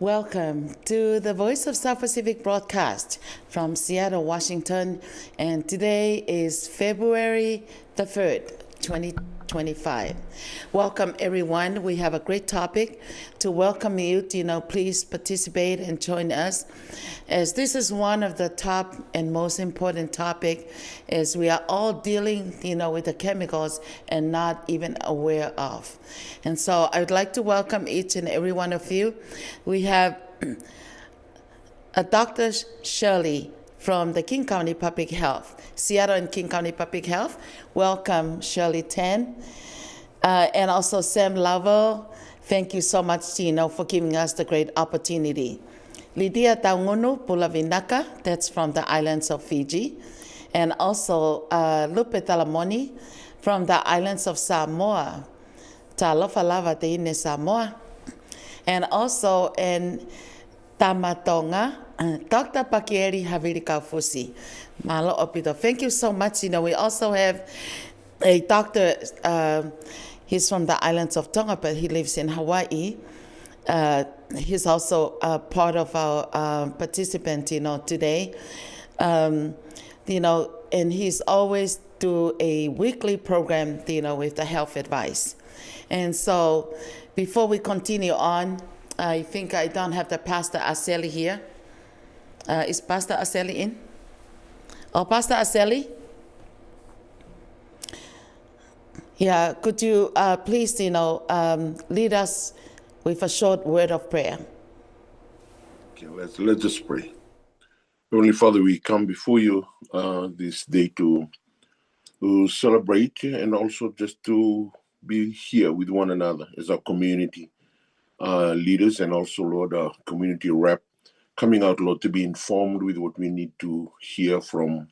Welcome to the Voice of South Pacific broadcast from Seattle, Washington. And today is February the 3rd, 2025. Welcome, everyone. We have a great topic to welcome you. Please participate and join us, as this is one of the top and most important topic, as we are all dealing, with the chemicals and not even aware of. And so I would like to welcome each and every one of you. We have Dr. Shirley from the King County Public Health, Seattle and King County Public Health. Welcome, Shirley Tan. And also Sam Lovell. Thank you so much, for giving us the great opportunity. Lydia Taungunu Pulavinaka, that's from the islands of Fiji. And also Lupe Talamoni from the islands of Samoa. Talofa lava te ine Samoa. And also in Tamatonga, Dr. Pakieri Havili Kaufusi. Malo Opito. Thank you so much. We also have a doctor, he's from the islands of Tonga, but he lives in Hawaii. He's also part of our participant, today. And he's always do a weekly program, with the health advice. And so before we continue on, I think I don't have the Pastor Aseli here. Is Pastor Aseli in? Oh, Pastor Aseli? Yeah, could you please, lead us with a short word of prayer? Okay, let's just pray. Heavenly Father, we come before you this day to celebrate and also just to be here with one another as our community leaders and also, Lord, our community rep, coming out, Lord, to be informed with what we need to hear from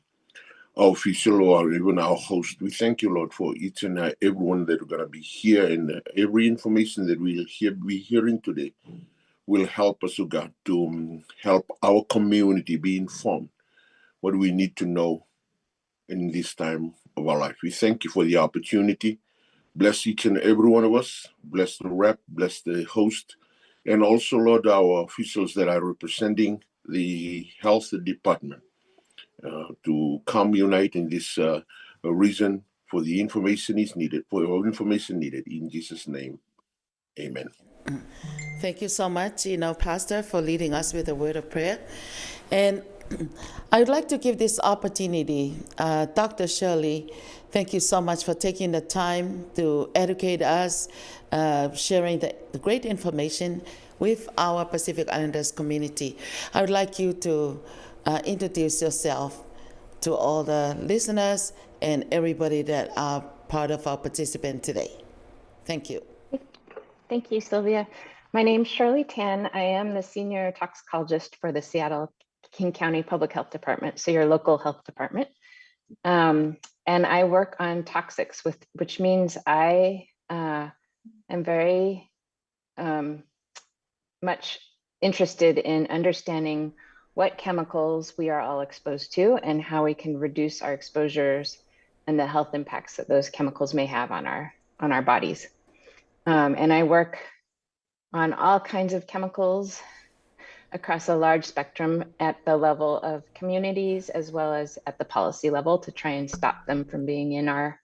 our official or even our host. We thank you, Lord, for each and everyone that are going to be here, and every information that we'll be hearing today will help us, God, to help our community be informed what we need to know in this time of our life. We thank you for the opportunity. Bless each and every one of us. Bless the rep, bless the host, and also, Lord, our officials that are representing the health department to come unite in this reason for the information is needed, for all information needed. In Jesus' name, amen. Thank you so much, Pastor, for leading us with a word of prayer. And I would like to give this opportunity, Dr. Shirley, thank you so much for taking the time to educate us, sharing the great information with our Pacific Islanders community. I would like you to introduce yourself to all the listeners and everybody that are part of our participant today. Thank you. Thank you, Sylvia. My name's Shirley Tan. I am the senior toxicologist for the Seattle King County Public Health Department, so your local health department. And I work on toxics, which means I am very much interested in understanding what chemicals we are all exposed to and how we can reduce our exposures and the health impacts that those chemicals may have on our bodies. And I work on all kinds of chemicals across a large spectrum at the level of communities as well as at the policy level to try and stop them from being in our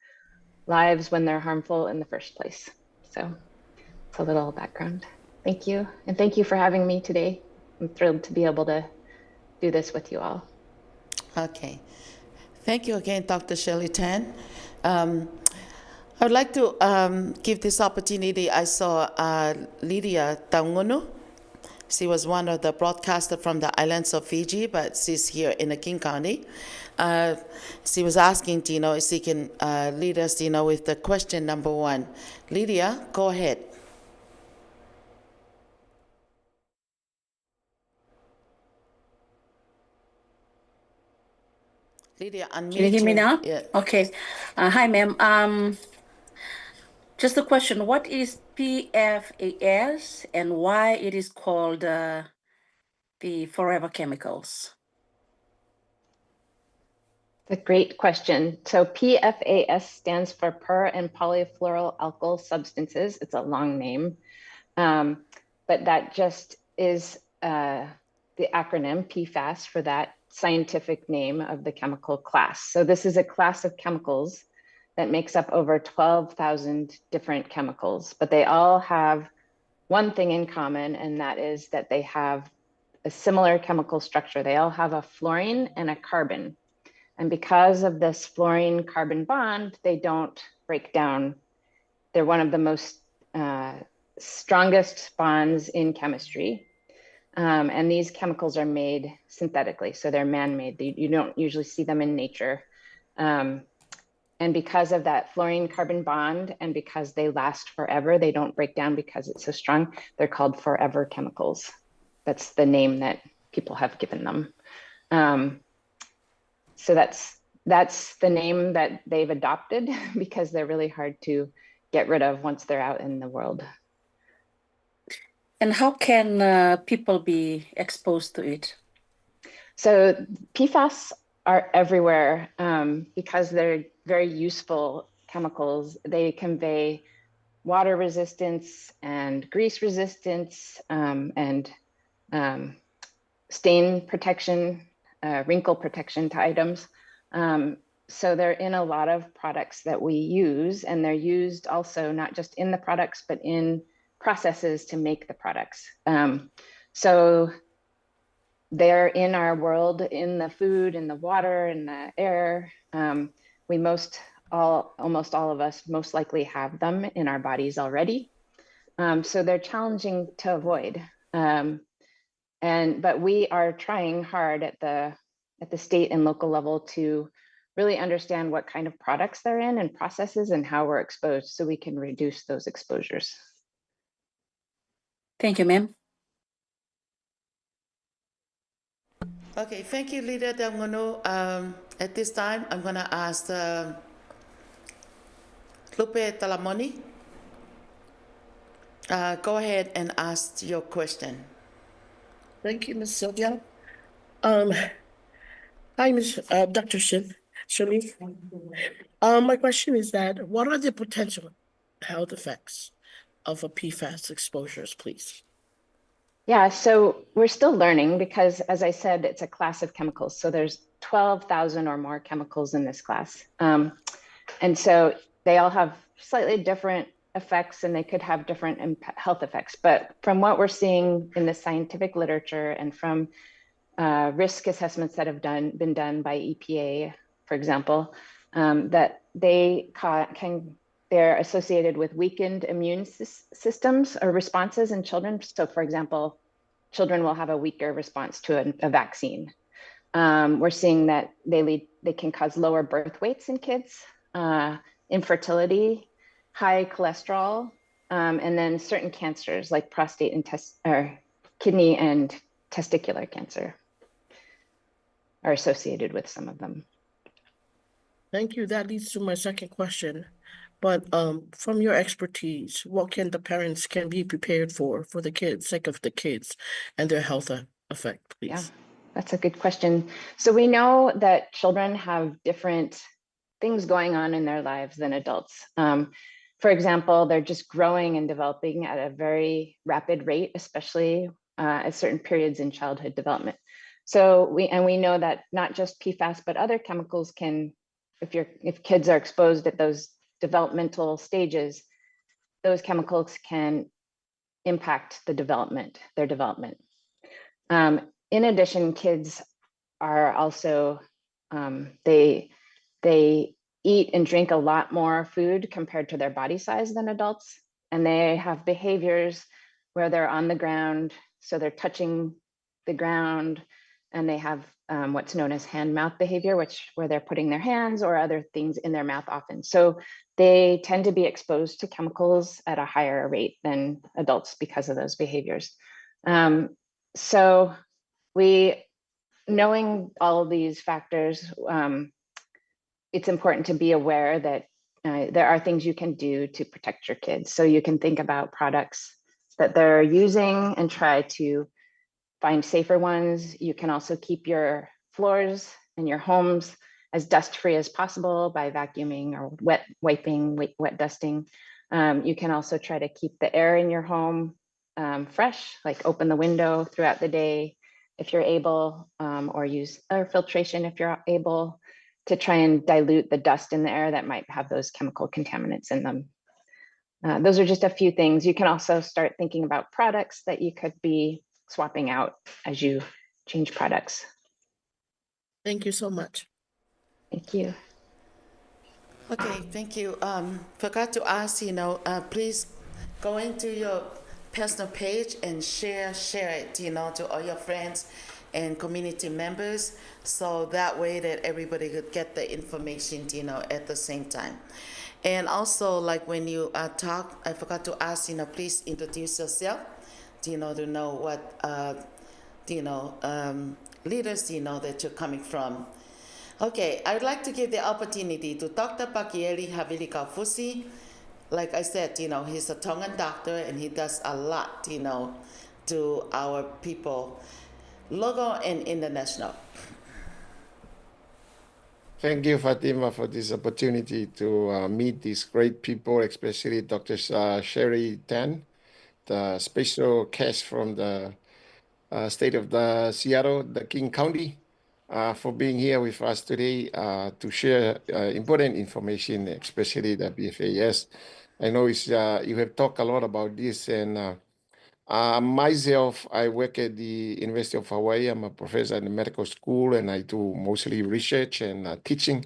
lives when they're harmful in the first place. So it's a little background. Thank you. And thank you for having me today. I'm thrilled to be able to do this with you all. Okay. Thank you again, Dr. Shirley Tan. I would like to give this opportunity. I saw Lydia Taungunu. She was one of the broadcasters from the islands of Fiji, but she's here in the King County. She was asking, if she can lead us, with the question number 1. Lydia, go ahead. Lydia, unmute. Can you hear me now? Yeah. Okay. Hi, ma'am. Just a question. What is PFAS and why it is called the forever chemicals? It's a great question. So PFAS stands for per and polyfluoroalkyl substances. It's a long name, but that just is the acronym PFAS for that scientific name of the chemical class. So this is a class of chemicals that makes up over 12,000 different chemicals, but they all have one thing in common, and that is that they have a similar chemical structure. They all have a fluorine and a carbon. And because of this fluorine carbon bond, they don't break down. They're one of the most strongest bonds in chemistry. And these chemicals are made synthetically, so they're man-made. You don't usually see them in nature. And because of that fluorine carbon bond, and because they last forever, they don't break down because it's so strong, they're called forever chemicals. That's the name that people have given them. So that's the name that they've adopted because they're really hard to get rid of once they're out in the world. And how can people be exposed to it? So PFAS are everywhere because they're very useful chemicals. They convey water resistance and grease resistance and stain protection, wrinkle protection to items. So they're in a lot of products that we use, and they're used also not just in the products, but in processes to make the products. So they're in our world, in the food, in the water, in the air. We almost all of us most likely have them in our bodies already. So they're challenging to avoid. But we are trying hard at the state and local level to really understand what kind of products they're in and processes and how we're exposed so we can reduce those exposures. Thank you, ma'am. Okay, thank you, Leader Delgono. At this time, I'm going to ask Lupe Talamoni. Go ahead and ask your question. Thank you, Ms. Sylvia. Hi, Ms. Dr. Shirley. My question is that what are the potential health effects of a PFAS exposures, please? Yeah, so we're still learning because, as I said, it's a class of chemicals. So there's 12,000 or more chemicals in this class. And so they all have slightly different effects, and they could have different health effects. But from what we're seeing in the scientific literature and from risk assessments that have been done by EPA, for example, that they're associated with weakened immune systems or responses in children. So for example, children will have a weaker response to a vaccine. We're seeing that they can cause lower birth weights in kids, infertility, high cholesterol, and then certain cancers like prostate and kidney and testicular cancer are associated with some of them. Thank you. That leads to my second question. But from your expertise, what can the parents be prepared for the kids, sake of the kids and their health effect, please? Yeah, that's a good question. So we know that children have different things going on in their lives than adults. For example, they're just growing and developing at a very rapid rate, especially at certain periods in childhood development. So we know that not just PFAS, but other chemicals can, if kids are exposed at those developmental stages, those chemicals can impact their development. In addition, kids are also, they eat and drink a lot more food compared to their body size than adults. And they have behaviors where they're on the ground, so they're touching the ground, and they have what's known as hand-mouth behavior, where they're putting their hands or other things in their mouth often. So they tend to be exposed to chemicals at a higher rate than adults because of those behaviors. So knowing all of these factors, it's important to be aware that there are things you can do to protect your kids. So you can think about products that they're using and try to find safer ones. You can also keep your floors and your homes as dust-free as possible by vacuuming or wet wiping, wet dusting. You can also try to keep the air in your home fresh, like open the window throughout the day if you're able, or use air filtration if you're able, to try and dilute the dust in the air that might have those chemical contaminants in them. Those are just a few things. You can also start thinking about products that you could be swapping out as you change products. Thank you so much. Thank you. Okay, thank you. Forgot to ask, please go into your personal page and share it, to all your friends and community members, so that way that everybody could get the information, at the same time. And also, like when you talk, I forgot to ask, please introduce yourself, to know what, leaders, that you're coming from. Okay, I would like to give the opportunity to Dr. Pakieli Havili Kaufusi. Like I said, he's a Tongan doctor and he does a lot, to our people, local and international. Thank you, Fatima, for this opportunity to meet these great people, especially Dr. Sherry Tan, the special guest from the state of the Seattle, the King County, for being here with us today to share important information, especially the BFAS. I know you have talked a lot about this, and myself, I work at the University of Hawaii. I'm a professor in the medical school, and I do mostly research and teaching.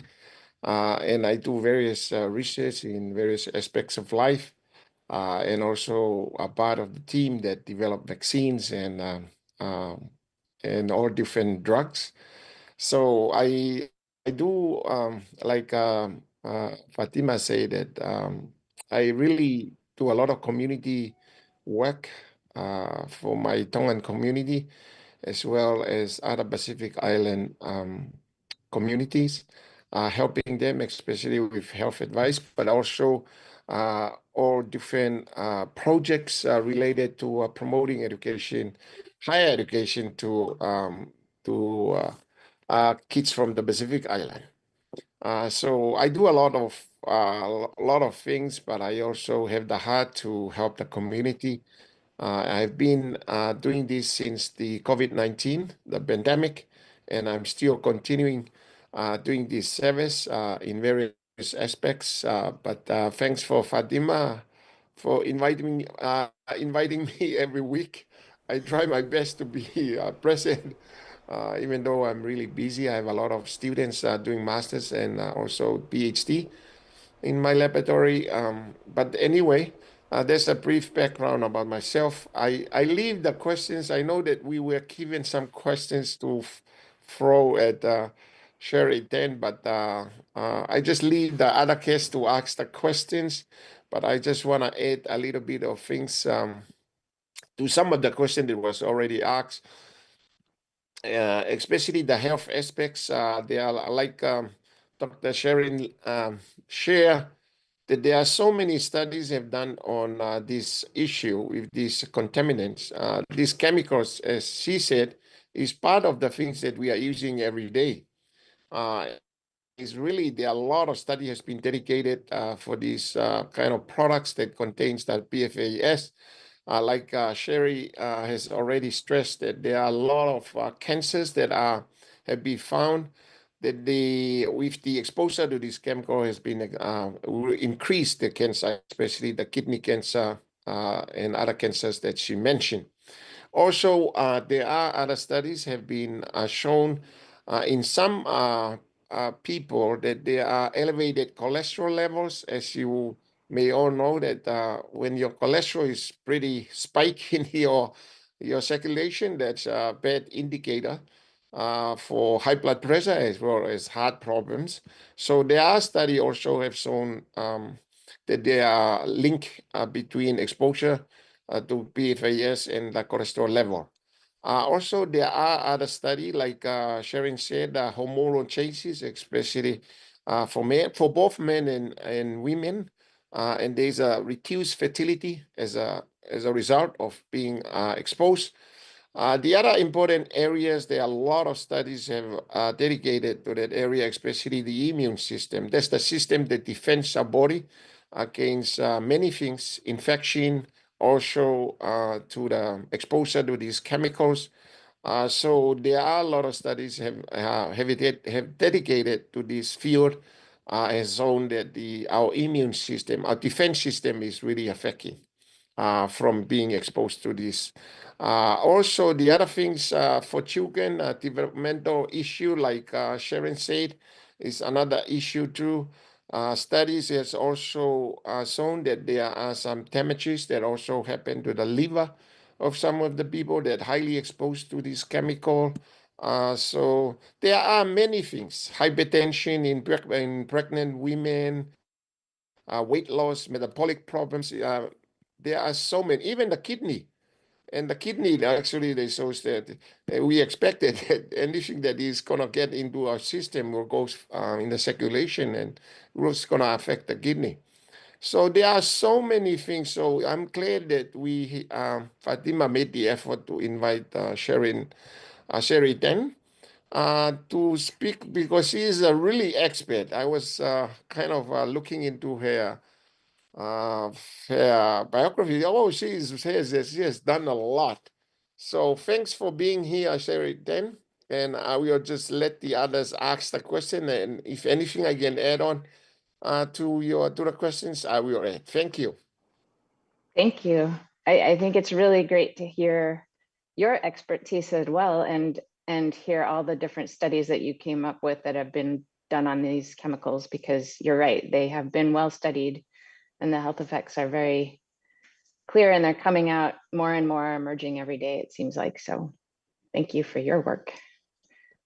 And I do various research in various aspects of life, and also a part of the team that develop vaccines and all different drugs. So I do like Fatima said that I really do a lot of community work for my Tongan community as well as other Pacific Island communities, helping them especially with health advice, but also all different projects related to promoting education, higher education to kids from the Pacific Island. So I do a lot of things, but I also have the heart to help the community. I've been doing this since the COVID-19, the pandemic, and I'm still continuing doing this service in various aspects. But thanks for Fatima for inviting me every week. I try my best to be present, even though I'm really busy. I have a lot of students doing masters and also PhD in my laboratory. But anyway, there's a brief background about myself. I leave the questions. I know that we were given some questions to throw at Sherry then, but I just leave the other case to ask the questions. But I just want to add a little bit of things to some of the questions that was already asked, especially the health aspects. They are like Dr. Sharon share that there are so many studies have done on this issue with these contaminants. These chemicals, as she said, is part of the things that we are using every day. Is really there are a lot of study has been dedicated for these kind of products that contains that PFAS. Like Sherry has already stressed that there are a lot of cancers that have been found that with the exposure to this chemical has been increased the cancer, especially the kidney cancer and other cancers that she mentioned. Also, there are other studies have been shown in some people that there are elevated cholesterol levels. As you may all know that when your cholesterol is pretty spiked in your circulation, that's a bad indicator for high blood pressure as well as heart problems. So there are studies also have shown that there are link between exposure to PFAS and the cholesterol level. Also, there are other studies, like Sharon said, hormonal changes, especially for both men and women, and there's a reduced fertility as a result of being exposed. The other important areas, there are a lot of studies have dedicated to that area, especially the immune system. That's the system that defends our body against many things, infection, also to the exposure to these chemicals. So there are a lot of studies have dedicated to this field, and shown that our immune system, our defense system, is really affected from being exposed to this. Also, the other things for children, developmental issue, like Sharon said, is another issue too. Studies has also shown that there are some damages that also happen to the liver of some of the people that highly exposed to this chemical. So there are many things: hypertension in pregnant women, weight loss, metabolic problems. There are so many, even the kidney. And the kidney, actually, they show that we expected that anything that is going to get into our system will go in the circulation and it's going to affect the kidney. So there are so many things. So I'm glad that Fatima made the effort to invite Sherry Ten to speak, because she is a really expert. I was kind of looking into her biography. Oh, she has done a lot. So thanks for being here, Sherry Ten. And I will just let the others ask the question. And if anything I can add on to the questions, I will add. Thank you. Thank you. I think it's really great to hear your expertise as well, and hear all the different studies that you came up with that have been done on these chemicals, because you're right, they have been well studied and the health effects are very clear, and they're coming out more and more, emerging every day, it seems like. So thank you for your work.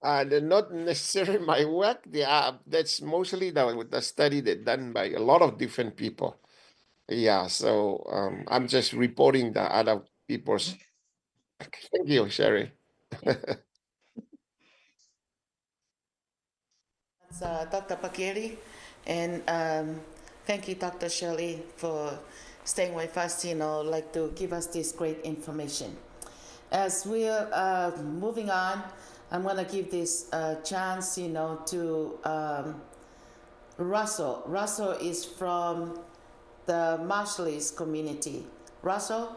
They're not necessarily my work. That's mostly the study that done by a lot of different people. Yeah, so I'm just reporting the other people's. Thank you, Sherry. That's Dr. Pakiri, and thank you, Dr. Shirley, for staying with us, like to give us this great information. As we're moving on, I'm going to give this chance, to Russell. Russell is from the Marshallese community. Russell,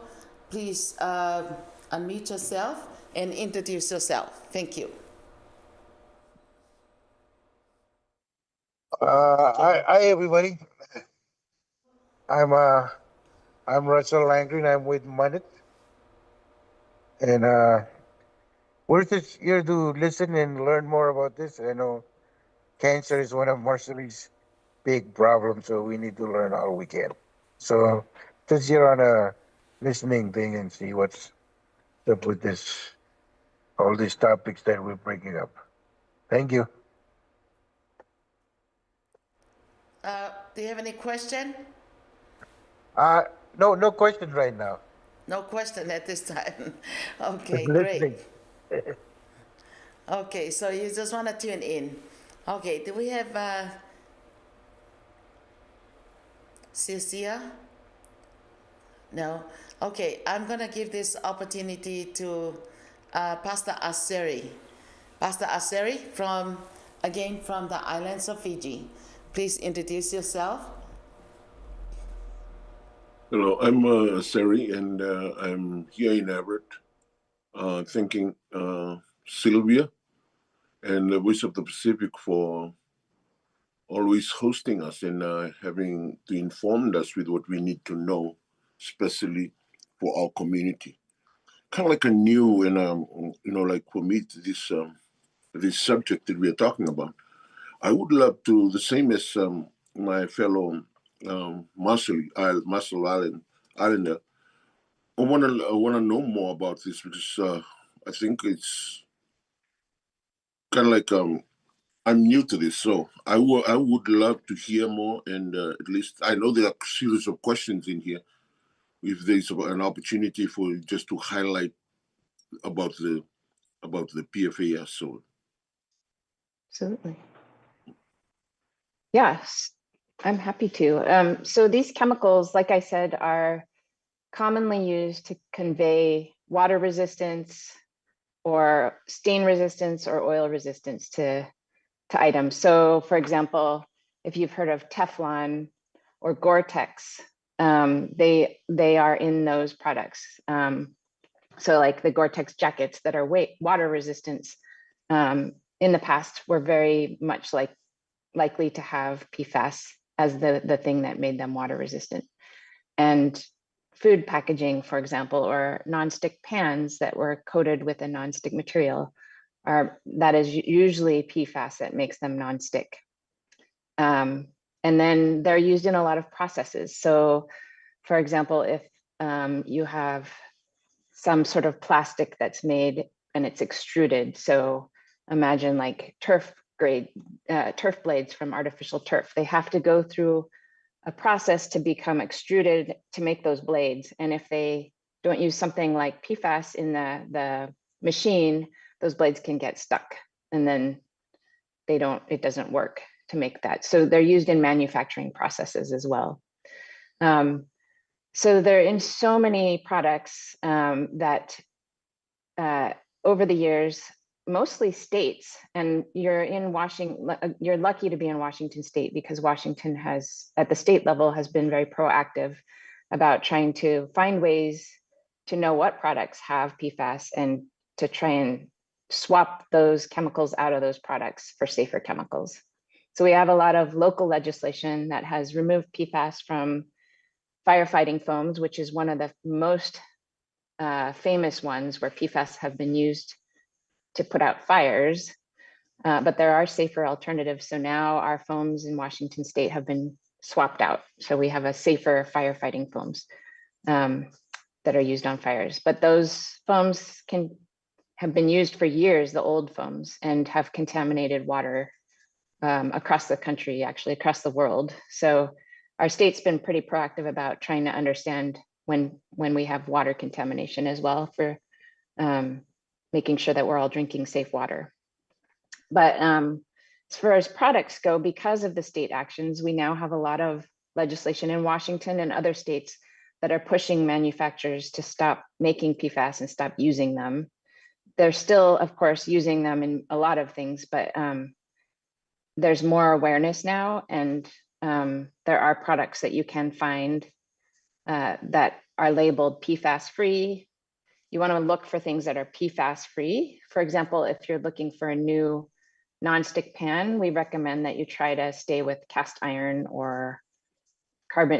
please unmute yourself and introduce yourself. Thank you. Hi everybody. I'm Russell Langren. I'm with Munit, and we're just here to listen and learn more about this. I know cancer is one of Marshallese big problems, so we need to learn all we can. So just here on a listening thing and see what's up with all these topics that we're bringing up. Thank you. Do you have any question? No questions right now. No question at this time. Okay, Just listening. great. Okay, so you just want to tune in. Okay, do we have Cecilia? No? Okay, I'm going to give this opportunity to Pastor Aseri. Pastor Aseri from the islands of Fiji. Please introduce yourself. Hello, I'm Sari, and I'm here in Everett, thanking Sylvia and the Voice of the Pacific for always hosting us and having to inform us with what we need to know, especially for our community. Kind of like a new and like for me, this subject that we are talking about. I would love to, the same as my fellow Marshall Islander. I want to know more about this because I think it's kind of like I'm new to this, so I would love to hear more, and at least I know there are a series of questions in here. If there's an opportunity for just to highlight about the PFAS, so Absolutely. Yes, I'm happy to. So these chemicals, like I said, are commonly used to convey water resistance or stain resistance or oil resistance to items. So for example, if you've heard of Teflon or Gore-Tex, they are in those products. So like the Gore-Tex jackets that are water resistant, in the past were very much likely to have PFAS as the thing that made them water resistant. And food packaging, for example, or nonstick pans that were coated with a nonstick material, that is usually PFAS that makes them nonstick. And then they're used in a lot of processes. So for example, if you have some sort of plastic that's made and it's extruded, so imagine like turf blades from artificial turf, they have to go through a process to become extruded to make those blades. And if they don't use something like PFAS in the machine, those blades can get stuck and then it doesn't work to make that. So they're used in manufacturing processes as well. So they're in so many products that over the years, mostly states, and you're in Washington, you're lucky to be in Washington State because Washington has, at the state level, has been very proactive about trying to find ways to know what products have PFAS and to try and swap those chemicals out of those products for safer chemicals. So we have a lot of local legislation that has removed PFAS from firefighting foams, which is one of the most famous ones where PFAS have been used to put out fires, but there are safer alternatives. So now our foams in Washington State have been swapped out. So we have a safer firefighting foams that are used on fires. But those foams have been used for years, the old foams, and have contaminated water across the country, actually across the world. So our state's been pretty proactive about trying to understand when we have water contamination as well, for making sure that we're all drinking safe water. But as far as products go, because of the state actions, we now have a lot of legislation in Washington and other states that are pushing manufacturers to stop making PFAS and stop using them. They're still, of course, using them in a lot of things, but there's more awareness now, and there are products that you can find that are labeled PFAS free. You want to look for things that are PFAS free. For example, if you're looking for a new nonstick pan, we recommend that you try to stay with cast iron or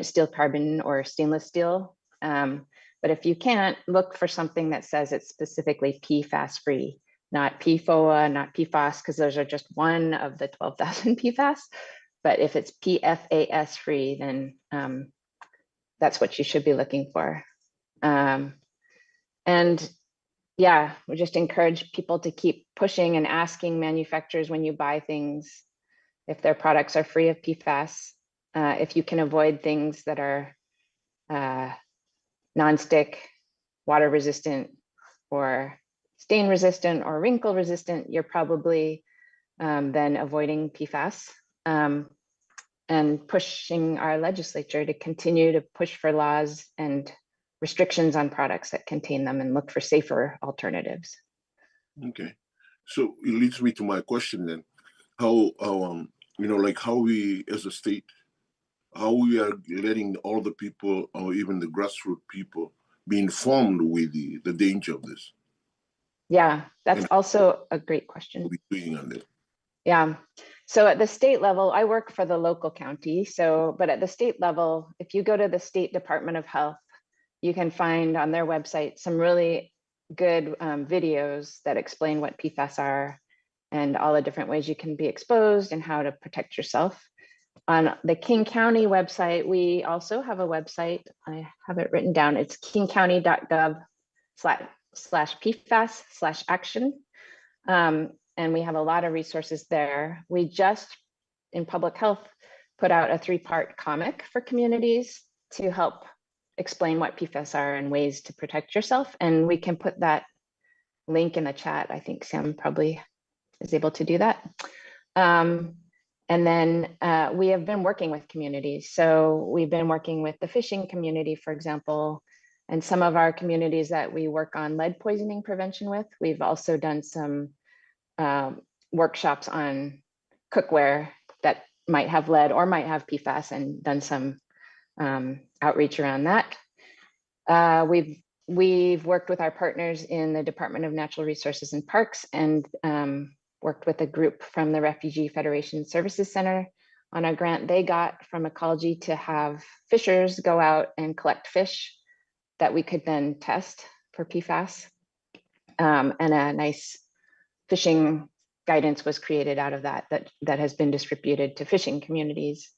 steel carbon or stainless steel. But if you can't, look for something that says it's specifically PFAS free, not PFOA, not PFAS, because those are just one of the 12,000 PFAS. But if it's PFAS free, then that's what you should be looking for. And yeah, we just encourage people to keep pushing and asking manufacturers when you buy things, if their products are free of PFAS, if you can avoid things that are non-stick, water resistant, or stain resistant, or wrinkle resistant, you're probably then avoiding PFAS. And pushing our legislature to continue to push for laws and restrictions on products that contain them and look for safer alternatives. Okay, so it leads me to my question then. How like how we as a state, how we are letting all the people, or even the grassroots people, be informed with the danger of this? Yeah, that's And also a great question. what we're doing on it. Yeah. So at the state level, I work for the local county. But at the state level, if you go to the State Department of Health, you can find on their website some really good videos that explain what PFAS are and all the different ways you can be exposed and how to protect yourself. On the King County website, we also have a website. I have it written down. It's kingcounty.gov/PFAS/action. And we have a lot of resources there. We just, in public health, put out a 3-part comic for communities to help explain what PFAS are and ways to protect yourself. And we can put that link in the chat. I think Sam probably is able to do that. And then we have been working with communities. So we've been working with the fishing community, for example, and some of our communities that we work on lead poisoning prevention with. We've also done some workshops on cookware that might have lead or might have PFAS, and done some outreach around that. We've worked with our partners in the Department of Natural Resources and Parks and worked with a group from the Refugee Federation Services Center on a grant they got from Ecology to have fishers go out and collect fish that we could then test for PFAS. And a nice fishing guidance was created out of that has been distributed to fishing communities.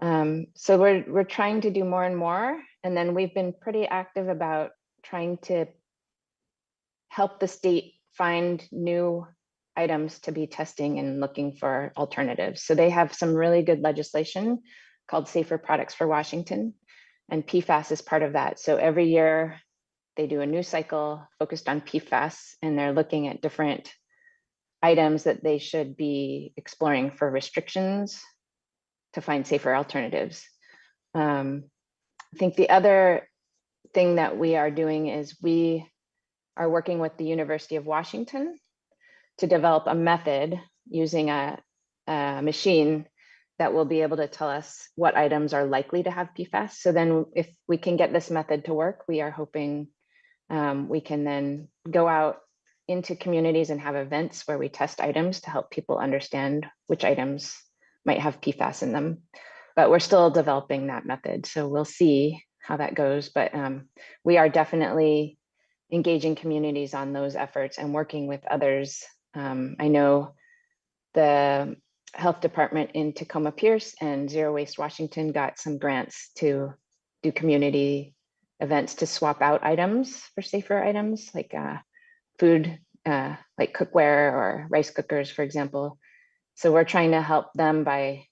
So we're trying to do more and more. And then we've been pretty active about trying to help the state find new items to be testing and looking for alternatives. So they have some really good legislation called Safer Products for Washington, and PFAS is part of that. So every year they do a new cycle focused on PFAS, and they're looking at different items that they should be exploring for restrictions to find safer alternatives. I think the other thing that we are doing is we are working with the University of Washington to develop a method using a machine that will be able to tell us what items are likely to have PFAS. So then if we can get this method to work, we are hoping we can then go out into communities and have events where we test items to help people understand which items might have PFAS in them. But we're still developing that method. So we'll see how that goes. But we are definitely engaging communities on those efforts and working with others. I know the health department in Tacoma Pierce and Zero Waste Washington got some grants to do community events to swap out items for safer items like food, like cookware or rice cookers, for example. So we're trying to help them by,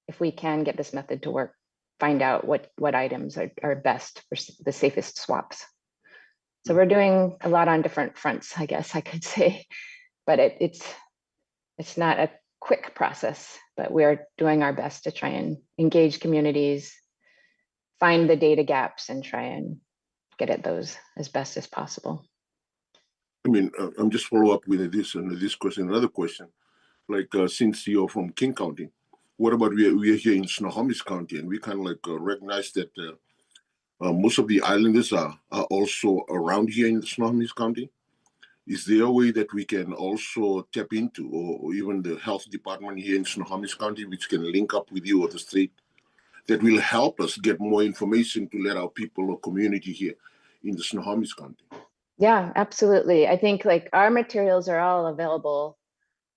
if we can get this method to work, find out what items are best for the safest swaps. So we're doing a lot on different fronts, I guess I could say, but it's not a quick process, but we're doing our best to try and engage communities, find the data gaps, and try and get at those as best as possible. I mean, I'm just follow up with this question, another question. Like, since you're from King County, what about we are here in Snohomish County, and we kind of like recognize that most of the islanders are also around here in Snohomish County. Is there a way that we can also tap into, or even the health department here in Snohomish County, which can link up with you or the state, that will help us get more information to let our people or community here in the Snohomish County? Yeah, absolutely. I think like our materials are all available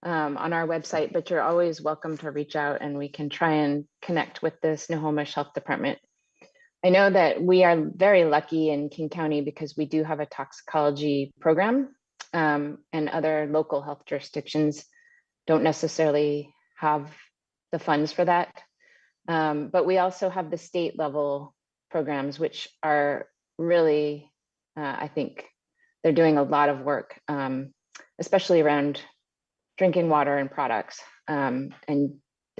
on our website, but you're always welcome to reach out and we can try and connect with the Snohomish Health Department. I know that we are very lucky in King County because we do have a toxicology program, and other local health jurisdictions don't necessarily have the funds for that. But we also have the state level programs, which are really, I think they're doing a lot of work, especially around drinking water and products. And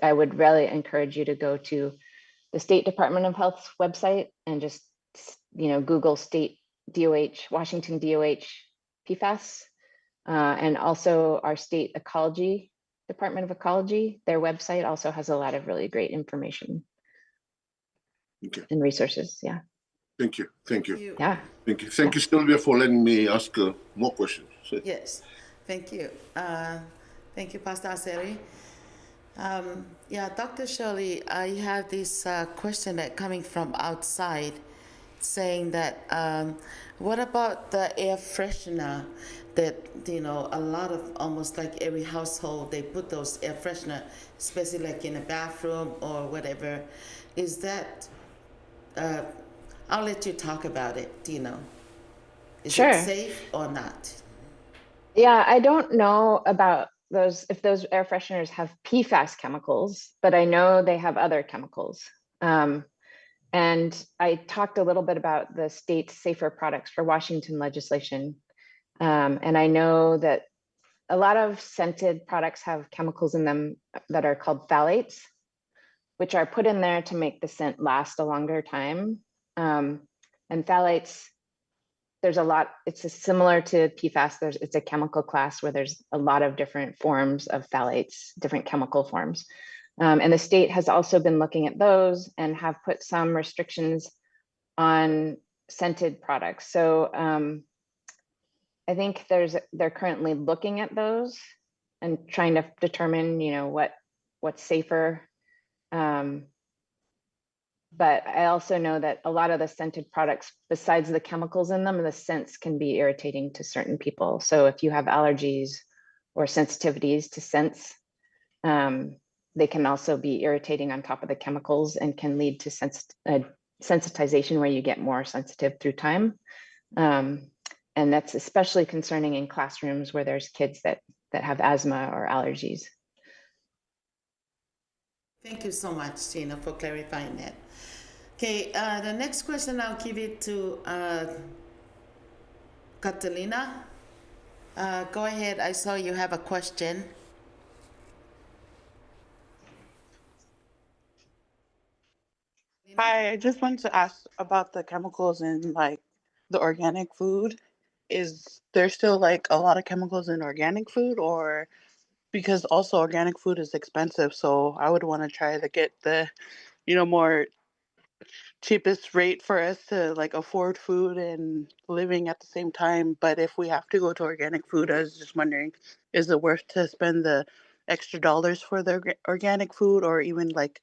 I would really encourage you to go to the State Department of Health's website and just, Google State DOH, Washington DOH PFAS, and also our state ecology, Department of Ecology. Their website also has a lot of really great information and resources. Yeah. Thank you. Yeah. Thank you, Sylvia, for letting me ask more questions. Yes, thank you. Thank you, Pastor Aseri. Yeah, Dr. Shirley, I have this question that coming from outside saying that what about the air freshener that, a lot of, almost like every household, they put those air freshener, especially like in a bathroom or whatever. Is that, I'll let you talk about it, Is Sure. it safe or not? Yeah, I don't know about if those air fresheners have PFAS chemicals, but I know they have other chemicals. And I talked a little bit about the state's Safer Products for Washington legislation. And I know that a lot of scented products have chemicals in them that are called phthalates, which are put in there to make the scent last a longer time. And phthalates, it's similar to PFAS. It's a chemical class where there's a lot of different forms of phthalates, different chemical forms. And the state has also been looking at those and have put some restrictions on scented products. So I think they're currently looking at those and trying to determine, what's safer. But I also know that a lot of the scented products, besides the chemicals in them, the scents can be irritating to certain people. So if you have allergies or sensitivities to scents, they can also be irritating on top of the chemicals and can lead to sensitization where you get more sensitive through time. And that's especially concerning in classrooms where there's kids that have asthma or allergies. Thank you so much, Tina, for clarifying that. Okay, the next question, I'll give it to Catalina. Go ahead, I saw you have a question. Hi, I just wanted to ask about the chemicals in like the organic food. Is there still like a lot of chemicals in organic food, or because also organic food is expensive, so I would want to try to get the, more cheapest rate for us to like afford food and living at the same time. But if we have to go to organic food, I was just wondering, is it worth to spend the extra dollars for the organic food, or even like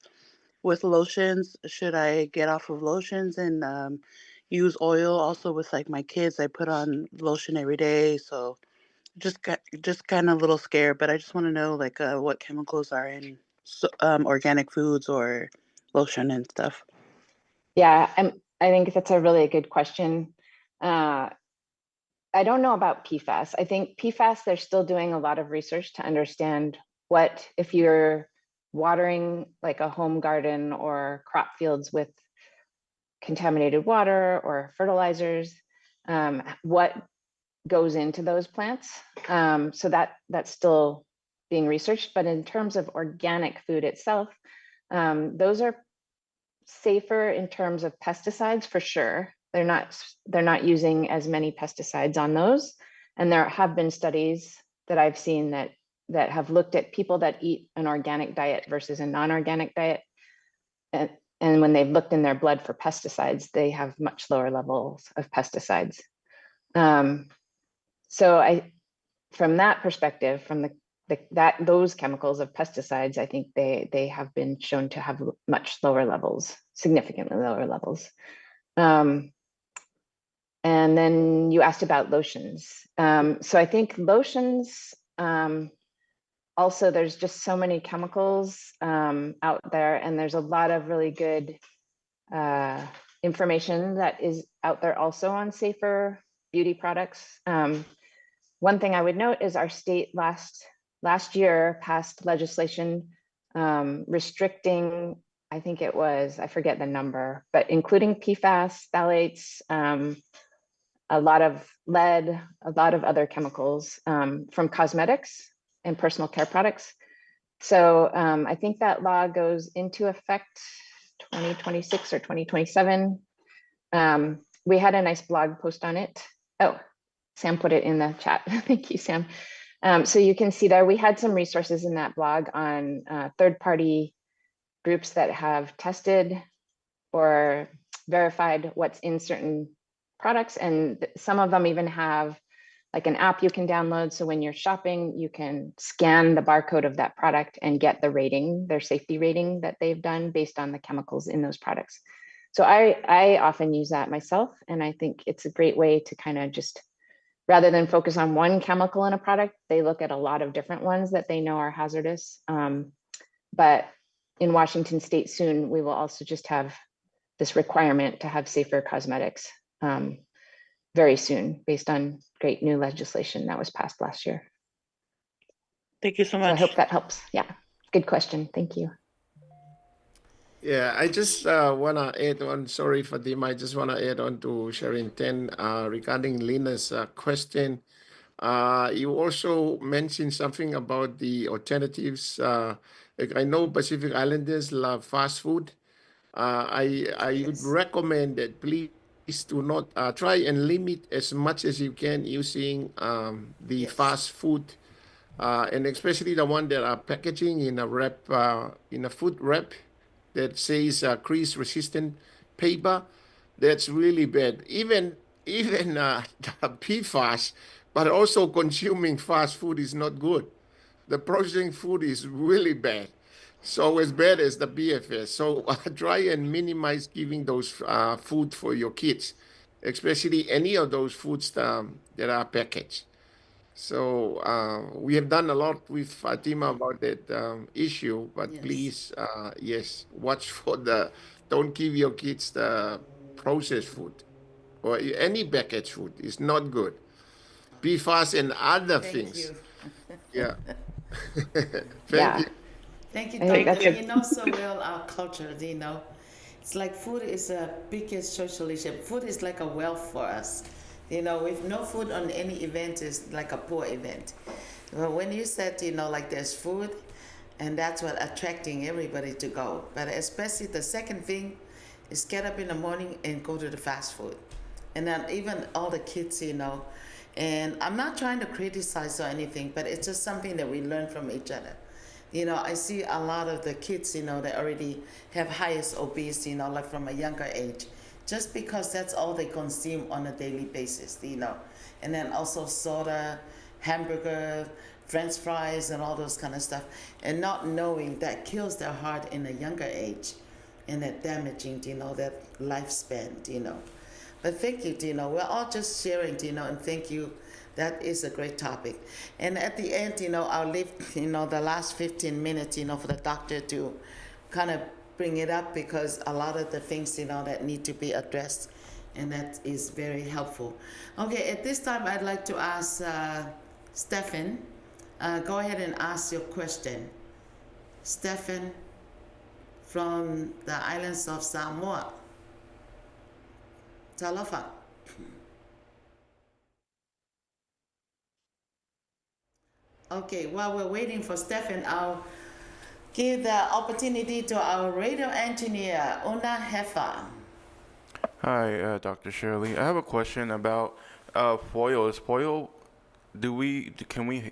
with lotions, should I get off of lotions and use oil? Also with like my kids, I put on lotion every day, so just kind of a little scared. But I just want to know like what chemicals are in organic foods or lotion and stuff. Yeah, I think that's a really good question. I don't know about PFAS. I think PFAS, they're still doing a lot of research to understand what, if you're watering like a home garden or crop fields with contaminated water or fertilizers, what goes into those plants. So that's still being researched. But in terms of organic food itself, those are safer in terms of pesticides for sure. They're not using as many pesticides on those. And there have been studies that I've seen that have looked at people that eat an organic diet versus a non-organic diet. And when they've looked in their blood for pesticides, they have much lower levels of pesticides. So from that perspective, from those chemicals of pesticides, I think they have been shown to have much lower levels, significantly lower levels. And then you asked about lotions. So I think lotions, also there's just so many chemicals out there, and there's a lot of really good information that is out there also on safer beauty products. One thing I would note is our state last year passed legislation restricting, I think it was, I forget the number, but including PFAS, phthalates, a lot of lead, a lot of other chemicals from cosmetics and personal care products. So I think that law goes into effect 2026 or 2027. We had a nice blog post on it. Oh, Sam put it in the chat. Thank you, Sam. So you can see there, we had some resources in that blog on third-party groups that have tested or verified what's in certain products. And some of them even have like an app you can download. So when you're shopping, you can scan the barcode of that product and get the rating, their safety rating that they've done based on the chemicals in those products. So I often use that myself. And I think it's a great way to kind of just, rather than focus on one chemical in a product, they look at a lot of different ones that they know are hazardous. But in Washington state soon, we will also just have this requirement to have safer cosmetics very soon, based on great new legislation that was passed last year. Thank you so So much. I hope that helps. Yeah, good question. Thank you. Yeah, I just want to add on, sorry Fatima, I just want to add on to Sharon 10 regarding Lina's question. You also mentioned something about the alternatives. Like I know Pacific Islanders love fast food. I would recommend that please do not try and limit as much as you can using the Yes. fast food and especially the one that are packaging in a in a food wrap that says crease resistant paper. That's really bad. Even the PFAS, but also consuming fast food is not good. The processing food is really bad. So as bad as the BFS. So try and minimize giving those food for your kids, especially any of those foods that are packaged. So we have done a lot with Fatima about that issue, but Yes. please, yes, watch for don't give your kids the processed food or any packaged food. It's not good. PFAS and other Thank things. you. Yeah. Thank Yeah, you. Thank you, I think that's Doctor. a You know so well our culture, you know. It's like food is a biggest social issue. Food is like a wealth for us. You know, with no food on any event is like a poor event. But when you said, you know, like there's food, and that's what attracting everybody to go. But especially the second thing is get up in the morning and go to the fast food. And then even all the kids, you know, and I'm not trying to criticize or anything, but it's just something that we learn from each other. You know, I see a lot of the kids, you know, that already have highest obese, you know, like from a younger age, just because that's all they consume on a daily basis, you know. And then also soda, hamburger, French fries, and all those kind of stuff, and not knowing that kills their heart in a younger age, and that damaging, you know, that lifespan, you know. But thank you, Dino. We're all just sharing, Dino, and thank you. That is a great topic. And at the end, you know, I'll leave, you know, the last 15 minutes, you know, for the doctor to kind of bring it up because a lot of the things, you know, that need to be addressed, and that is very helpful. Okay, at this time, I'd like to ask Stefan. Go ahead and ask your question. Stefan from the islands of Samoa. Talofa. Okay, while we're waiting for Stefan, I'll give the opportunity to our radio engineer, Una Hefa. Hi, Dr. Shirley. I have a question about foil. Can we,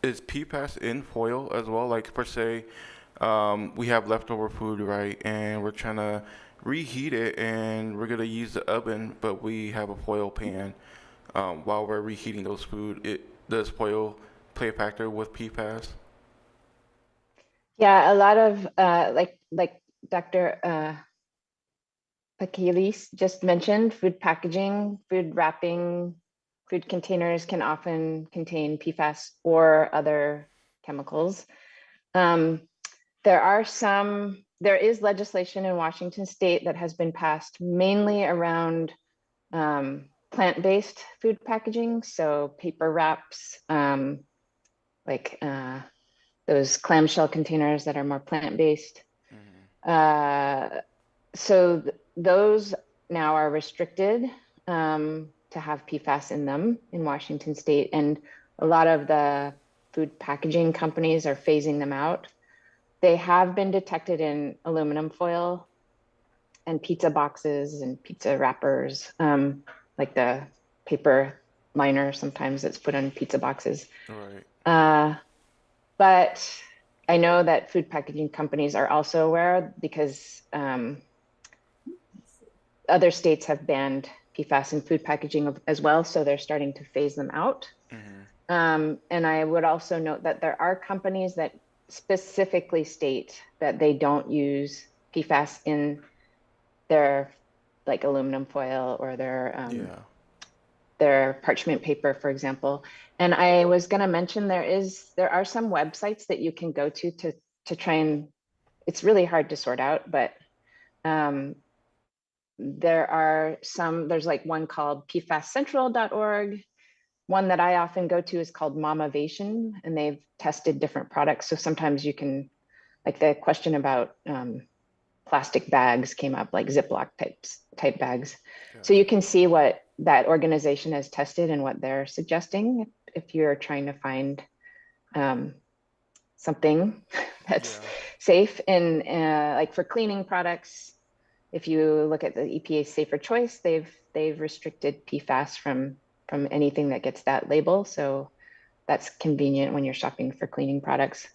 is PFAS in foil as well? Like, per se, we have leftover food, right? And we're trying to reheat it and we're going to use the oven, but we have a foil pan while we're reheating those food. Does foil play a factor with PFAS? yeah, a lot of like Dr. Pakilis just mentioned, food packaging, food wrapping, food containers can often contain PFAS or other chemicals. There is legislation in Washington state that has been passed mainly around plant-based food packaging. So paper wraps, like those clamshell containers that are more plant-based. Those now are restricted to have PFAS in them in Washington state. And a lot of the food packaging companies are phasing them out. They have been detected in aluminum foil and pizza boxes and pizza wrappers, like the paper liner sometimes that's put on pizza boxes. Right. But I know that food packaging companies are also aware because other states have banned PFAS in food packaging as well, so they're starting to phase them out. And I would also note that there are companies that specifically state that they don't use PFAS in their like aluminum foil or their parchment paper, for example. And I was going to mention there are some websites that you can go to try and, it's really hard to sort out, but there's like one called pfascentral.org. One that I often go to is called Mamavation, and they've tested different products. So sometimes you can, like the question about plastic bags came up, like Ziploc type bags. So you can see what that organization has tested and what they're suggesting if you're trying to find something that's safe. And like for cleaning products, if you look at the EPA Safer Choice, they've restricted PFAS from anything that gets that label. So that's convenient when you're shopping for cleaning products.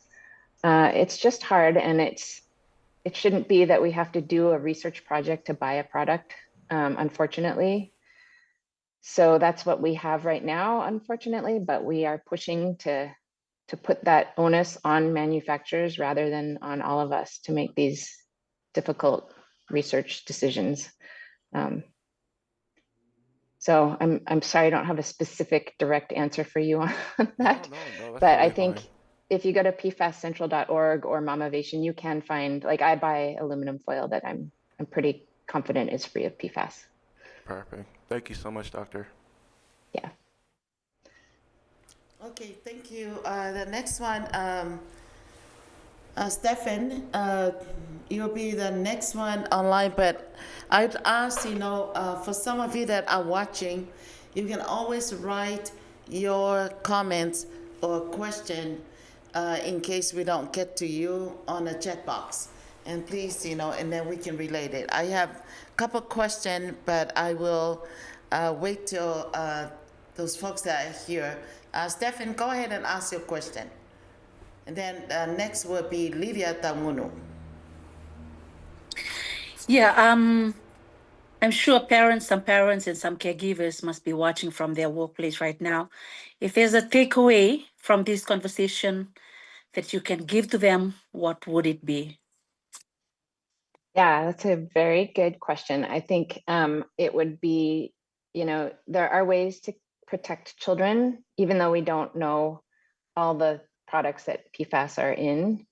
It's just hard, and it shouldn't be that we have to do a research project to buy a product, unfortunately. So that's what we have right now, unfortunately, but we are pushing to put that onus on manufacturers rather than on all of us to make these difficult research decisions. So I'm sorry I don't have a specific direct answer for you on that. No, that's But I totally think fine. if you go to pfascentral.org or Mamavation, you can find, like, I buy aluminum foil that I'm pretty confident is free of PFAS. Perfect. Thank you so much, doctor. Yeah. Okay, thank you. The next one, Stefan, you'll be the next one online, but I'd ask, for some of you that are watching, you can always write your comments or question in case we don't get to you on the chat box. And please, and then we can relate it. I have a couple questions, but I will wait till those folks that are here. Stefan, go ahead and ask your question. And then next will be Lydia Tamunu. Yeah, I'm sure some parents and some caregivers must be watching from their workplace right now. If there's a takeaway from this conversation that you can give to them, what would it be? Yeah, that's a very good question. I think it would be, there are ways to protect children, even though we don't know all the products that PFAS are in.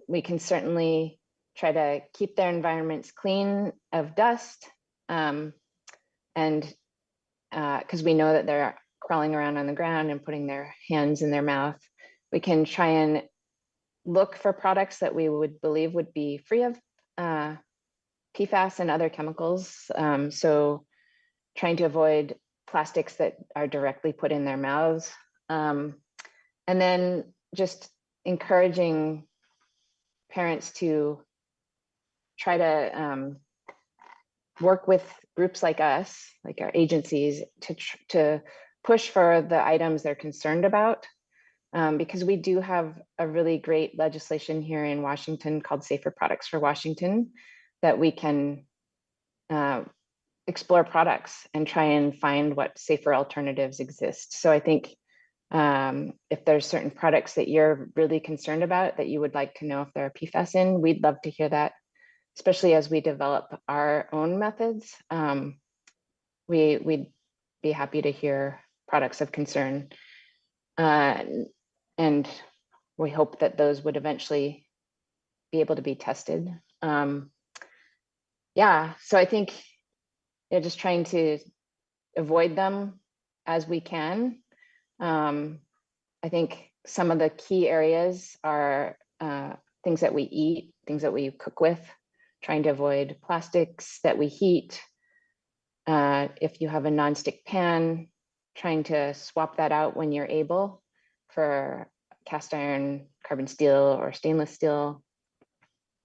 We can certainly try to keep their environments clean of dust. And because we know that they're crawling around on the ground and putting their hands in their mouth, we can try and look for products that we would believe would be free of PFAS and other chemicals. So trying to avoid plastics that are directly put in their mouths. And then just encouraging parents to try to work with groups like us, like our agencies, to push for the items they're concerned about. Because we do have a really great legislation here in Washington called Safer Products for Washington that we can explore products and try and find what safer alternatives exist. So I think if there's certain products that you're really concerned about that you would like to know if there are PFAS in, we'd love to hear that, especially as we develop our own methods. We'd be happy to hear products of concern. And we hope that those would eventually be able to be tested. Yeah, so I think just trying to avoid them as we can. I think some of the key areas are things that we eat, things that we cook with, trying to avoid plastics that we heat. If you have a nonstick pan, trying to swap that out when you're able for cast iron, carbon steel, or stainless steel.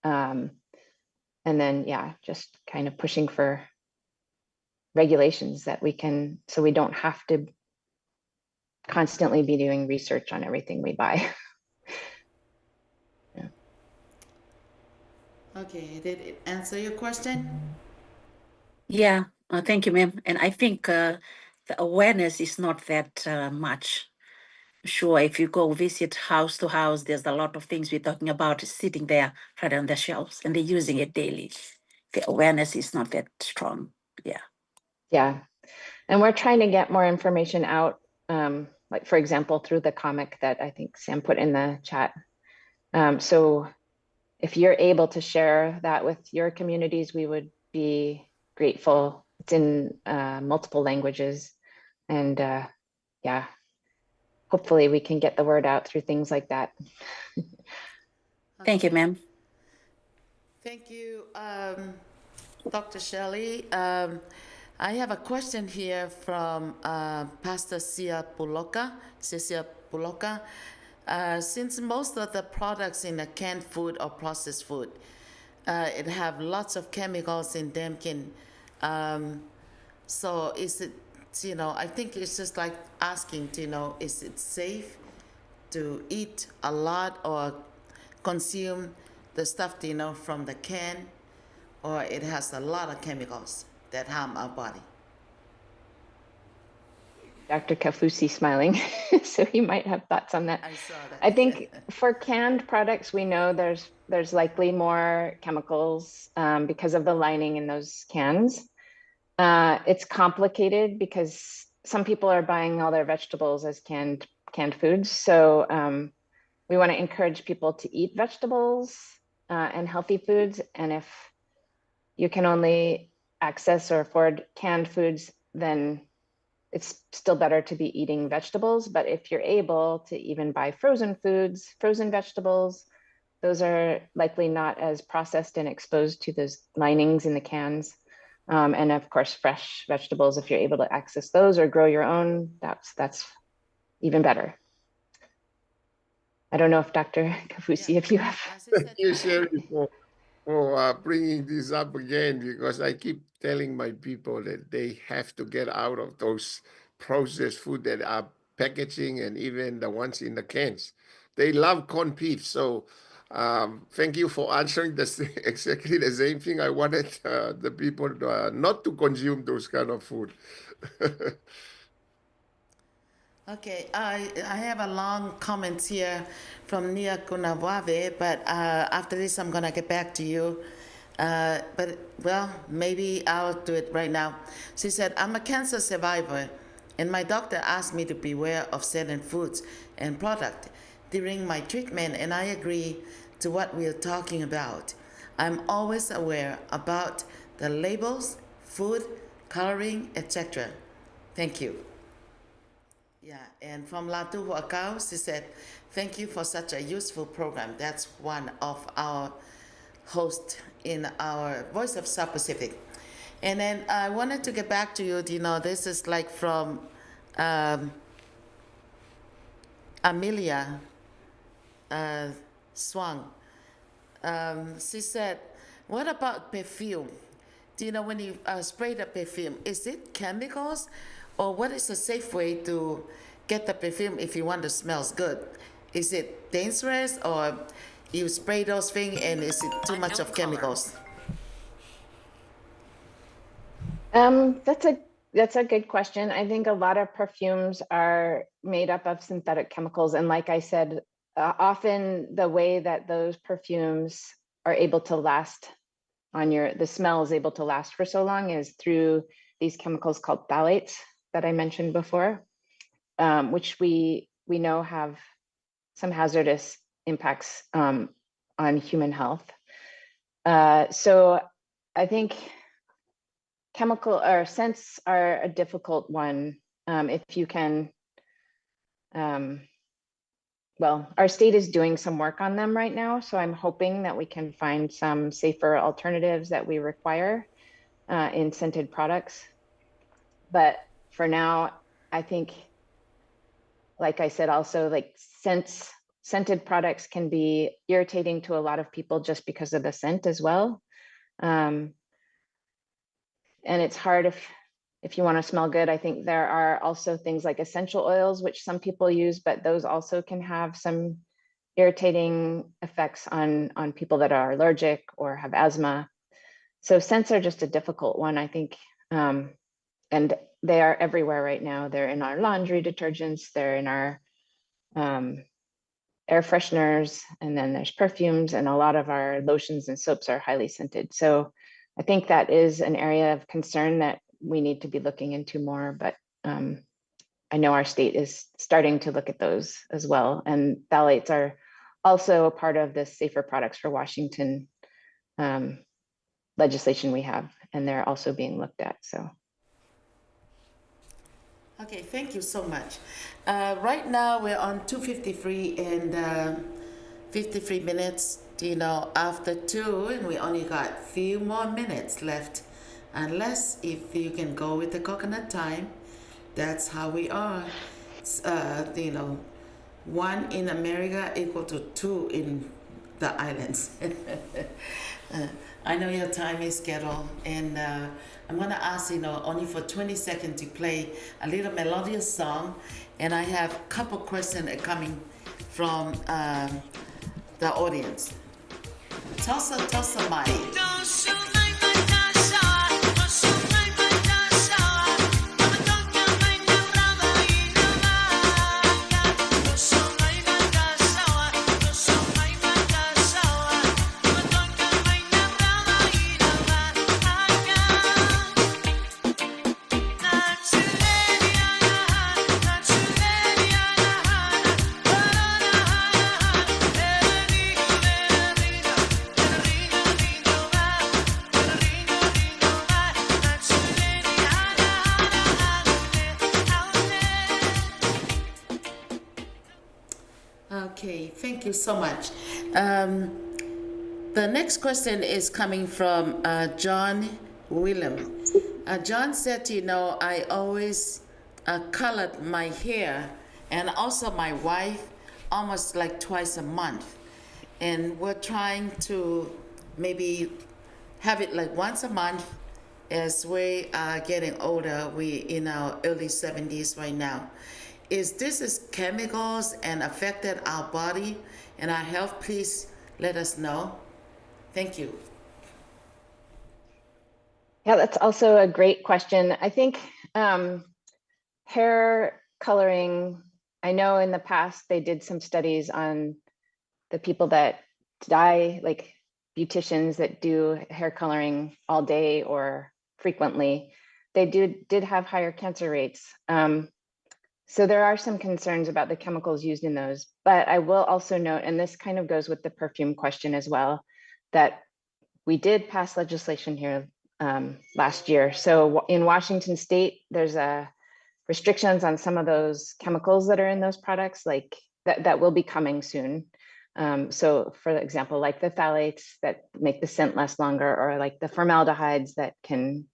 And then, yeah, just kind of pushing for regulations that we can, so we don't have to constantly be doing research on everything we buy. Yeah. Okay, did it answer your question? Yeah, thank you, ma'am. And I think the awareness is not that much. Sure, if you go visit house to house, there's a lot of things we're talking about sitting there right on the shelves, and they're using it daily. The awareness is not that strong. Yeah. Yeah. And we're trying to get more information out, like, for example, through the comic that I think Sam put in the chat. So if you're able to share that with your communities, we would be grateful. It's in multiple languages. And yeah, hopefully we can get the word out through things like that. Thank you, ma'am. Thank you, Dr. Shelley. I have a question here from Pastor Cecilia Puloka. Since most of the products in the canned food or processed food, it have lots of chemicals in them. So is it I think it's just like asking, is it safe to eat a lot or consume the stuff, from the can, or it has a lot of chemicals that harm our body. Dr. Kafusi smiling, so he might have thoughts on that. I saw that. I think for canned products, we know there's likely more chemicals because of the lining in those cans. It's complicated because some people are buying all their vegetables as canned foods. So we want to encourage people to eat vegetables and healthy foods. And if you can only access or afford canned foods, then it's still better to be eating vegetables. But if you're able to even buy frozen foods, frozen vegetables, those are likely not as processed and exposed to those linings in the cans. And of course, fresh vegetables, if you're able to access those or grow your own, that's even better. I don't know if Dr. Kafusi, if you have. Thank you, Sherry, for bringing this up again, because I keep telling my people that they have to get out of those processed food that are packaging and even the ones in the cans. They love corned beef. So thank you for answering exactly the same thing. I wanted the people not to consume those kind of food. Okay, I have a long comment here from Nia Kunawave, but after this I'm gonna get back to you. Well, maybe I'll do it right now. She said, I'm a cancer survivor, and my doctor asked me to beware of certain foods and product during my treatment, and I agree to what we are talking about. I'm always aware about the labels, food, coloring, etc. Thank you. Yeah, and from Latu Huakau, she said, thank you for such a useful program. That's one of our hosts in our Voice of South Pacific. And then I wanted to get back to you, this is like from Amelia Swang. She said, what about perfume? When you spray the perfume, is it chemicals? Or what is a safe way to get the perfume if you want to smell good? Is it dangerous, or you spray those things and is it too much of chemicals? That's a good question. I think a lot of perfumes are made up of synthetic chemicals, and like I said, often the way that those perfumes are able to last the smell is able to last for so long is through these chemicals called phthalates that I mentioned before, which we know have some hazardous impacts on human health. So I think chemical or scents are a difficult one. If you can, well, our state is doing some work on them right now. So I'm hoping that we can find some safer alternatives that we require in scented products. But for now, I think, like I said, also like scented products can be irritating to a lot of people just because of the scent as well. And it's hard if you want to smell good. I think there are also things like essential oils, which some people use, but those also can have some irritating effects on people that are allergic or have asthma. So scents are just a difficult one, I think. And they are everywhere right now. They're in our laundry detergents, they're in our air fresheners, and then there's perfumes, and a lot of our lotions and soaps are highly scented. So I think that is an area of concern that we need to be looking into more, but I know our state is starting to look at those as well. And phthalates are also a part of the Safer Products for Washington legislation we have, and they're also being looked at, so. Okay, thank you so much. Right now we're on 2:53 and 53 minutes, after 2, and we only got few more minutes left. Unless if you can go with the coconut time, that's how we are. 1 in America equal to 2 in the islands. I know your time is scheduled, and I'm gonna ask, only for 20 seconds to play a little melodious song, and I have a couple questions coming from the audience. Tosa Mai. Okay, thank you so much. The next question is coming from John Willem. John said, I always colored my hair and also my wife almost like twice a month. And we're trying to maybe have it like once a month. As we are getting older, we in our early 70s right now. Is chemicals and affected our body and our health? Please let us know. Thank you. Yeah, that's also a great question. I think hair coloring, I know in the past they did some studies on the people that dye, like beauticians that do hair coloring all day or frequently. They did have higher cancer rates. So there are some concerns about the chemicals used in those, but I will also note, and this kind of goes with the perfume question as well, that we did pass legislation here last year. So in Washington State, there's restrictions on some of those chemicals that are in those products, like that will be coming soon. So for example, like the phthalates that make the scent last longer, or like the formaldehydes that can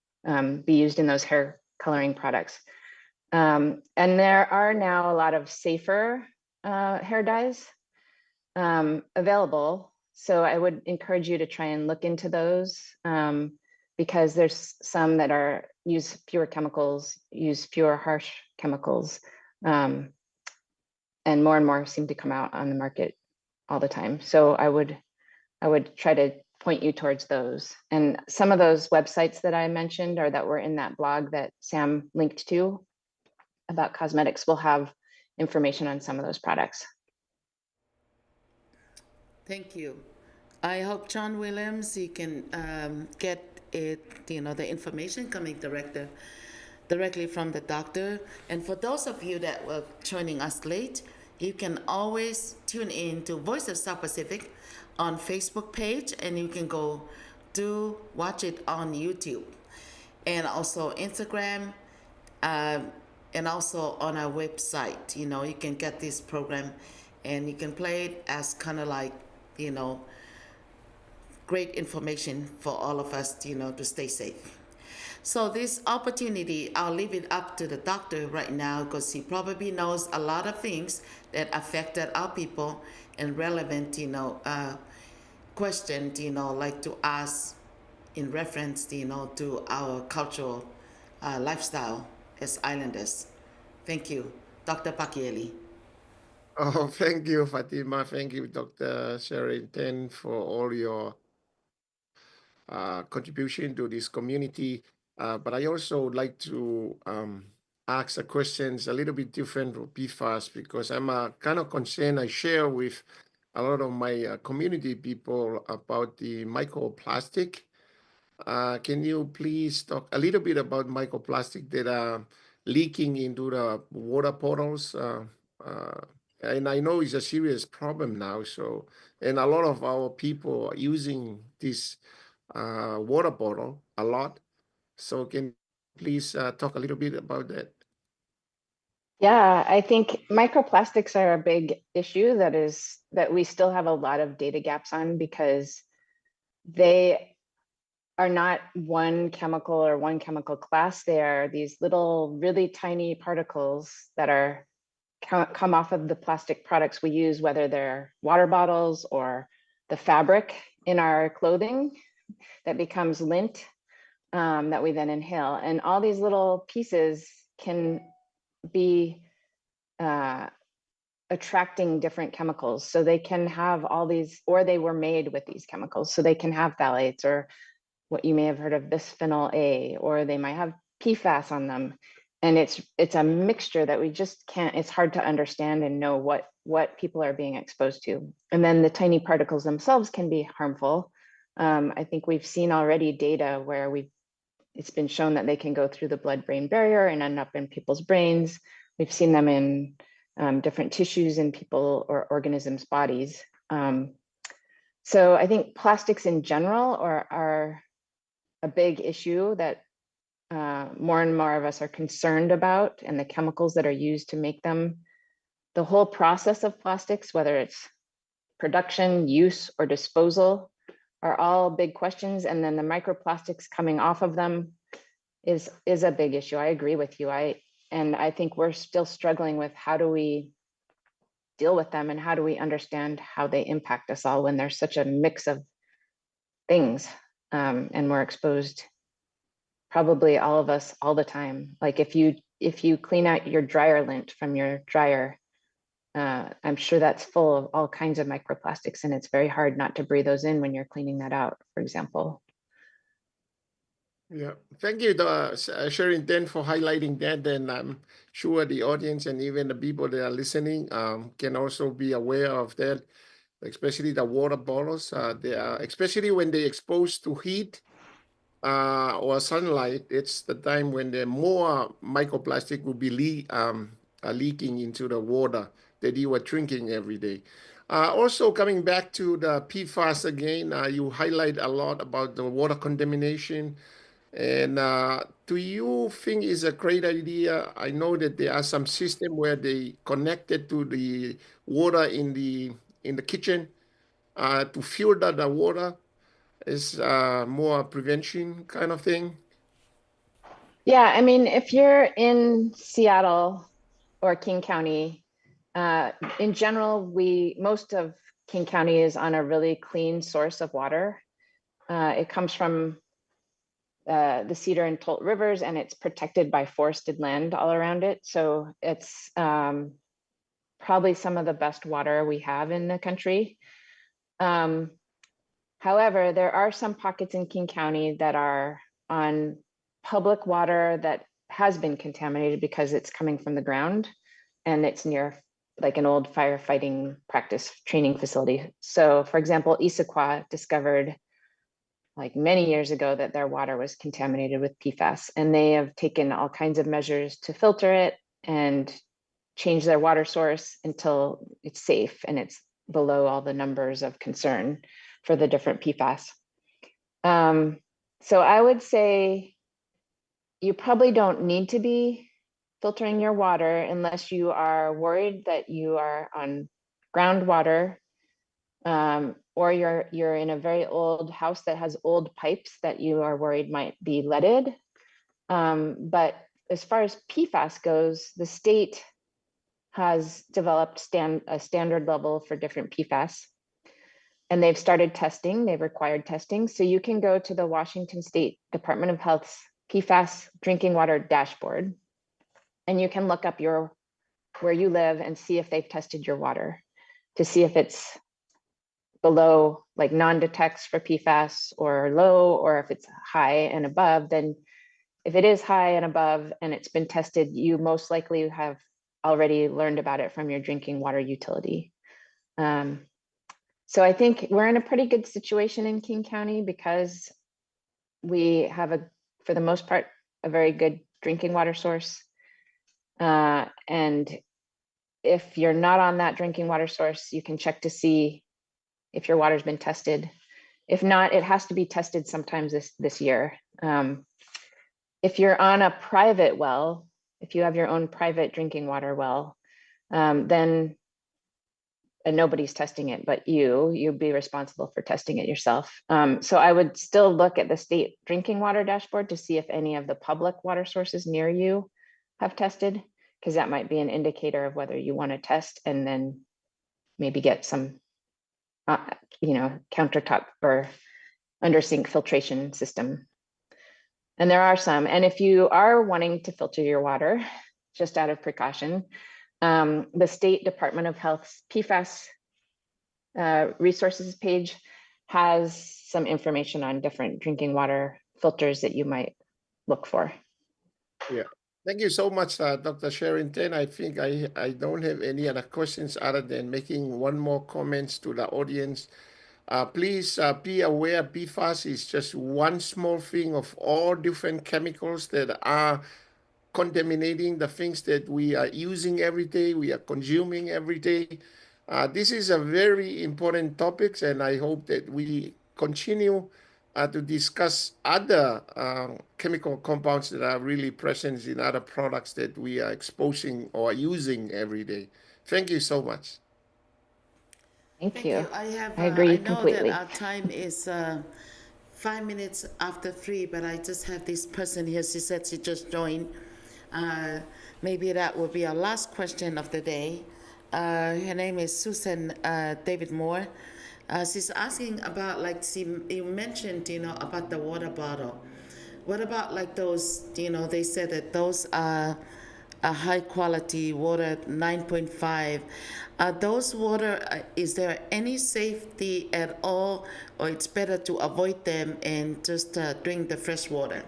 be used in those hair coloring products. And there are now a lot of safer hair dyes available. So I would encourage you to try and look into those because there's some that use fewer chemicals, use fewer harsh chemicals, and more seem to come out on the market all the time. So I would try to point you towards those. And some of those websites that I mentioned or that were in that blog that Sam linked to about cosmetics will have information on some of those products. Thank you. I hope John Williams, you can get it, the information coming directly from the doctor. And for those of you that were joining us late, you can always tune in to Voice of South Pacific on Facebook page, and you can go watch it on YouTube and also Instagram, and also on our website. You can get this program and you can play it as kind of like, great information for all of us, to stay safe. So this opportunity, I'll leave it up to the doctor right now because he probably knows a lot of things that affected our people and relevant, questions, like to ask in reference, to our cultural lifestyle as islanders. Thank you, Dr. Pakieli. Oh, thank you, Fatima. Thank you, Dr. Sherrington, for all your contribution to this community. But I also would like to ask the questions a little bit different from PFAS because I'm kind of concerned. I share with a lot of my community people about the microplastic. Can you please talk a little bit about microplastic that are leaking into the water bottles? And I know it's a serious problem now. So, and a lot of our people are using this water bottle a lot. So can you please talk a little bit about that? Yeah, I think microplastics are a big issue that we still have a lot of data gaps on because they are not one chemical or one chemical class. They are these little, really tiny particles that come off of the plastic products we use, whether they're water bottles or the fabric in our clothing that becomes lint that we then inhale. And all these little pieces can be attracting different chemicals. So they can have all these, or they were made with these chemicals. So they can have phthalates, or what you may have heard of bisphenol A, or they might have PFAS on them. And it's a mixture that we just can't, it's hard to understand and know what people are being exposed to. And then the tiny particles themselves can be harmful. I think we've seen already data where it's been shown that they can go through the blood-brain barrier and end up in people's brains. We've seen them in different tissues in people or organisms' bodies. So I think plastics in general are a big issue that more and more of us are concerned about, and the chemicals that are used to make them. The whole process of plastics, whether it's production, use, or disposal, are all big questions. And then the microplastics coming off of them is a big issue. I agree with you. And I think we're still struggling with how do we deal with them, and how do we understand how they impact us all when there's such a mix of things, and we're exposed, probably all of us, all the time. Like if you clean out your dryer lint from your dryer, I'm sure that's full of all kinds of microplastics, and it's very hard not to breathe those in when you're cleaning that out, for example. Yeah, thank you, Sharon, then for highlighting that. And I'm sure the audience and even the people that are listening can also be aware of that, especially the water bottles. They are, especially when they're exposed to heat or sunlight, it's the time when the more microplastic will be leaking into the water that you are drinking every day. Also, coming back to the PFAS again, you highlight a lot about the water contamination. And do you think is a great idea? I know that there are some system where they connected to the water in the kitchen to filter the water. Is more prevention kind of thing. Yeah, I mean, if you're in Seattle or King County, in general, most of King County is on a really clean source of water. It comes from the Cedar and Tolt rivers, and it's protected by forested land all around it. So it's probably some of the best water we have in the country. However, there are some pockets in King County that are on public water that has been contaminated because it's coming from the ground, and it's near like an old firefighting practice training facility. So for example, Issaquah discovered like many years ago that their water was contaminated with PFAS, and they have taken all kinds of measures to filter it and change their water source until it's safe and it's below all the numbers of concern for the different PFAS. So I would say you probably don't need to be filtering your water unless you are worried that you are on groundwater, or you're in a very old house that has old pipes that you are worried might be leaded. But as far as PFAS goes, the state has developed a standard level for different PFAS. And they've started testing, they've required testing. So you can go to the Washington State Department of Health's PFAS drinking water dashboard, and you can look up where you live and see if they've tested your water to see if it's below, like non-detects for PFAS, or low, or if it's high and above. Then if it is high and above and it's been tested, you most likely have already learned about it from your drinking water utility. So I think we're in a pretty good situation in King County because we have for the most part, a very good drinking water source. And if you're not on that drinking water source, you can check to see if your water's been tested. If not, it has to be tested sometimes this year. If you're on a private well, if you have your own private drinking water well, then and nobody's testing it but you'd be responsible for testing it yourself. So I would still look at the state drinking water dashboard to see if any of the public water sources near you have tested, because that might be an indicator of whether you want to test and then maybe get some countertop or under sink filtration system. And there are some. And if you are wanting to filter your water, just out of precaution, the State Department of Health's PFAS resources page has some information on different drinking water filters that you might look for. Yeah. Thank you so much, Dr. Sherrington. I think I don't have any other questions other than making one more comments to the audience. Please be aware PFAS is just one small thing of all different chemicals that are contaminating the things that we are using every day, we are consuming every day. This is a very important topic, and I hope that we continue to discuss other chemical compounds that are really present in other products that we are exposing or using every day. Thank you so much. Thank you. I agree know completely. that our time is 5 minutes after 3, but I just have this person here. She said she just joined. Maybe that will be our last question of the day. Her name is Susan David Moore. She's asking about, like, you mentioned, about the water bottle. What about like those, they said that those are a high quality water, 9.5. Those water, is there any safety at all, or it's better to avoid them and just drink the fresh water?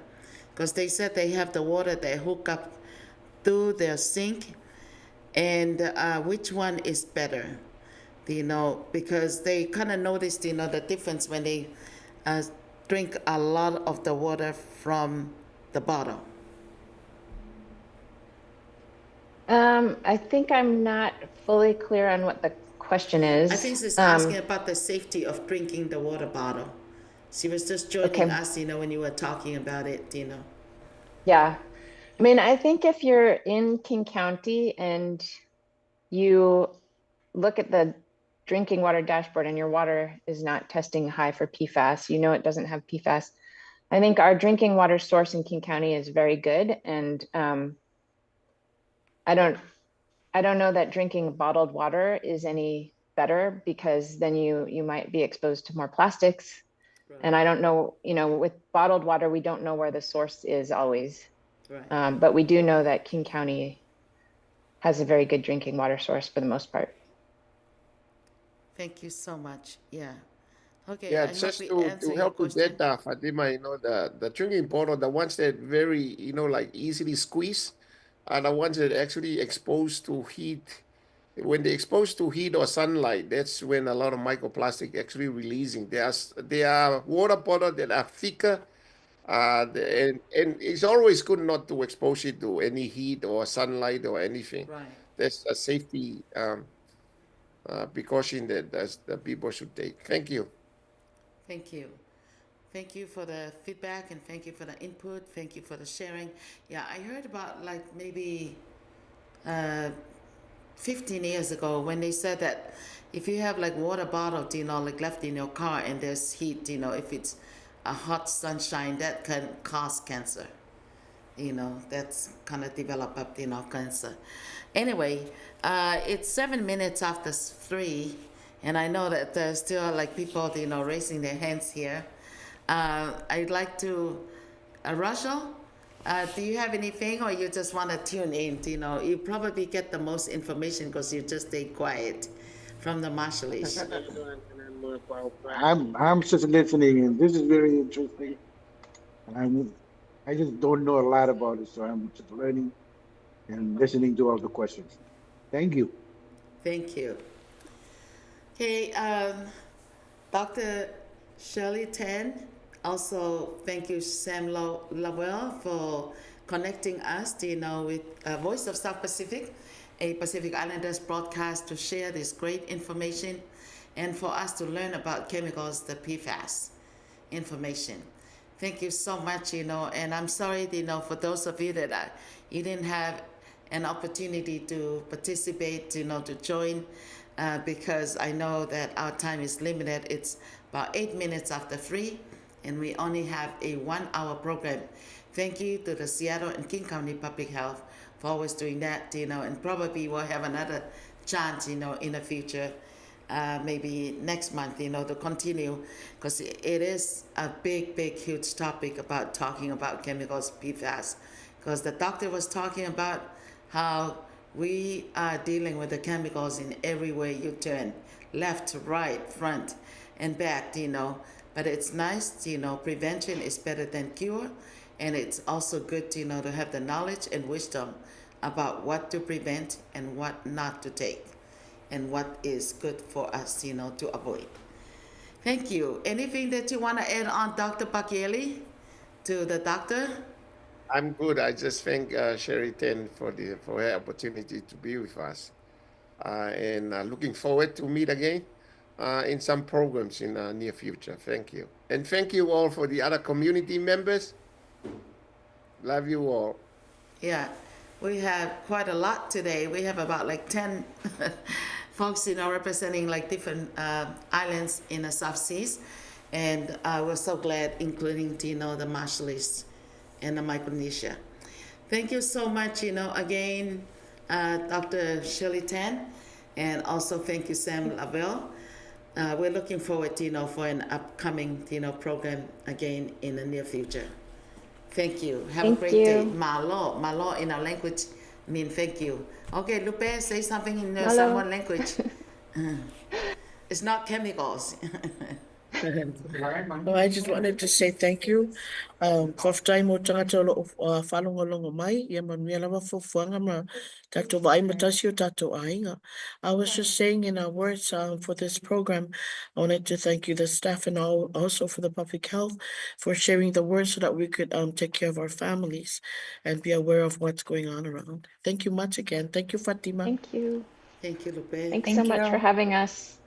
Because they said they have the water they hook up through their sink, and which one is better? Because they kind of noticed, the difference when they drink a lot of the water from the bottle. I think I'm not fully clear on what the question is. I think she's asking about the safety of drinking the water bottle. She was just joining us, when you were talking about it, Yeah. I mean, I think if you're in King County and you look at the drinking water dashboard and your water is not testing high for PFAS, it doesn't have PFAS. I think our drinking water source in King County is very good. And I don't know that drinking bottled water is any better, because then you might be exposed to more plastics. Right. And I don't know, with bottled water, we don't know where the source is always. Right. But we do know that King County has a very good drinking water source for the most part. Thank you so much. Yeah. Okay. Yeah, just to help with that, Fatima, the drinking bottle, the ones that very, like easily squeeze, are the ones that actually exposed to heat. When they're exposed to heat or sunlight, that's when a lot of microplastic actually releasing. There are water bottles that are thicker, and it's always good not to expose it to any heat or sunlight or anything. Right. That's a safety precaution that people should take. Thank you. Thank you. Thank you for the feedback, and thank you for the input. Thank you for the sharing. Yeah, I heard about like maybe 15 years ago when they said that if you have like water bottles, like left in your car and there's heat, if it's a hot sunshine, that can cause cancer. That's kind of develop up, cancer. Anyway, it's 7 minutes after 3, and I know that there's still like people, raising their hands here. I'd like to, Russell, do you have anything, or you just want to tune in? You probably get the most information because you just stay quiet from the marshalish. I'm just listening, and this is very interesting. And I just don't know a lot about it, so I'm just learning and listening to all the questions. Thank you. Thank you. Okay, Dr. Shirley Tan. Also, thank you, Sam Lovell, for connecting us, with Voice of South Pacific, a Pacific Islanders broadcast, to share this great information and for us to learn about chemicals, the PFAS information. Thank you so much, and I'm sorry, for those of you that you didn't have an opportunity to participate, to join, because I know that our time is limited. It's about 8 minutes after 3. And we only have a 1-hour program. Thank you to the Seattle and King County Public Health for always doing that, and probably we'll have another chance, in the future maybe next month, to continue, because it is a big, big, huge topic about talking about chemicals, PFAS. Because the doctor was talking about how we are dealing with the chemicals in every way you turn, left, right, front, and back, But it's nice, prevention is better than cure. And it's also good, to have the knowledge and wisdom about what to prevent and what not to take, and what is good for us, to avoid. Thank you. Anything that you want to add on, Dr. Pakieli, to the doctor? I'm good. I just thank Sherry Ten for her opportunity to be with us, and looking forward to meet again in some programs in the near future. Thank you, and thank you all for the other community members. Love you all. Yeah, we have quite a lot today. We have about like 10 folks, representing like different islands in the South Seas. And we're so glad, including, the Marshallese and the Micronesia. Thank you so much, again, Dr. Shirley Tan, and also thank you, Sam Lavelle. We're looking forward, for an upcoming, program again in the near future. Thank you. Have a Thank great day. you. Malo. Malo in our language mean thank you. Okay, Lupe, say something in your Malo. Samoan language. It's not chemicals. Well, I just wanted to say thank you. For time mo tangata lo whalonga mai, ia manuia lava fofuanga ma tato vai matasi o tato ainga. I was just saying in our words for this program, I wanted to thank you, the staff, and also for the public health for sharing the words so that we could take care of our families and be aware of what's going on around. Thank you much again. Thank you, Fatima. Thank you. Thank you, Lupe. Thanks so much for having us.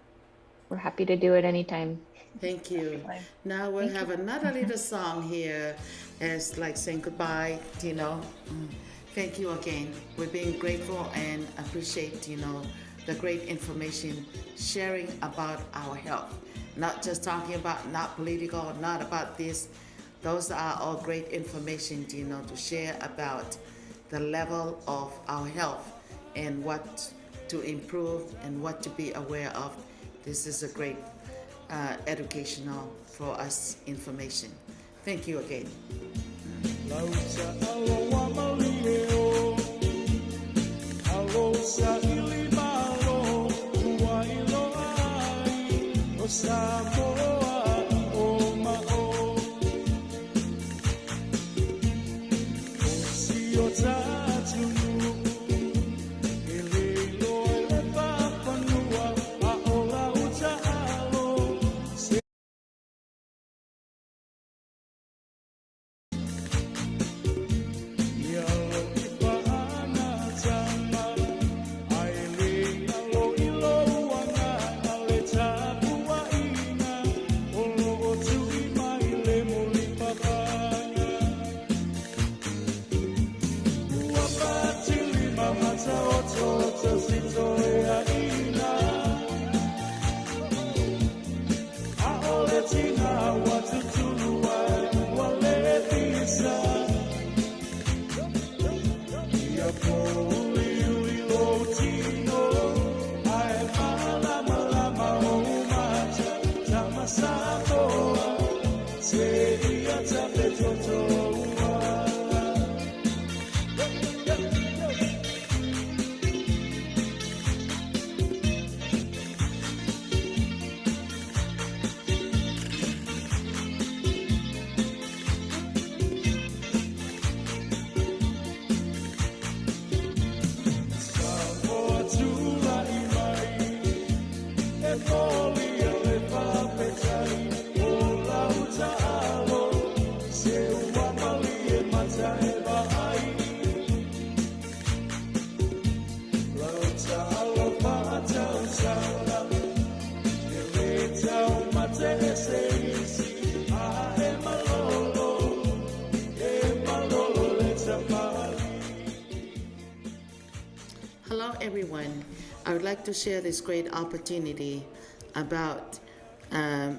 We're happy to do it anytime. Thank you. Now we'll have another little song here as like saying goodbye, Thank you again. We're being grateful and appreciate, the great information sharing about our health. Not just talking about, not political, not about this. Those are all great information, to share about the level of our health and what to improve and what to be aware of. This is a great educational for us information. Thank you again. Hello, everyone. I would like to share this great opportunity about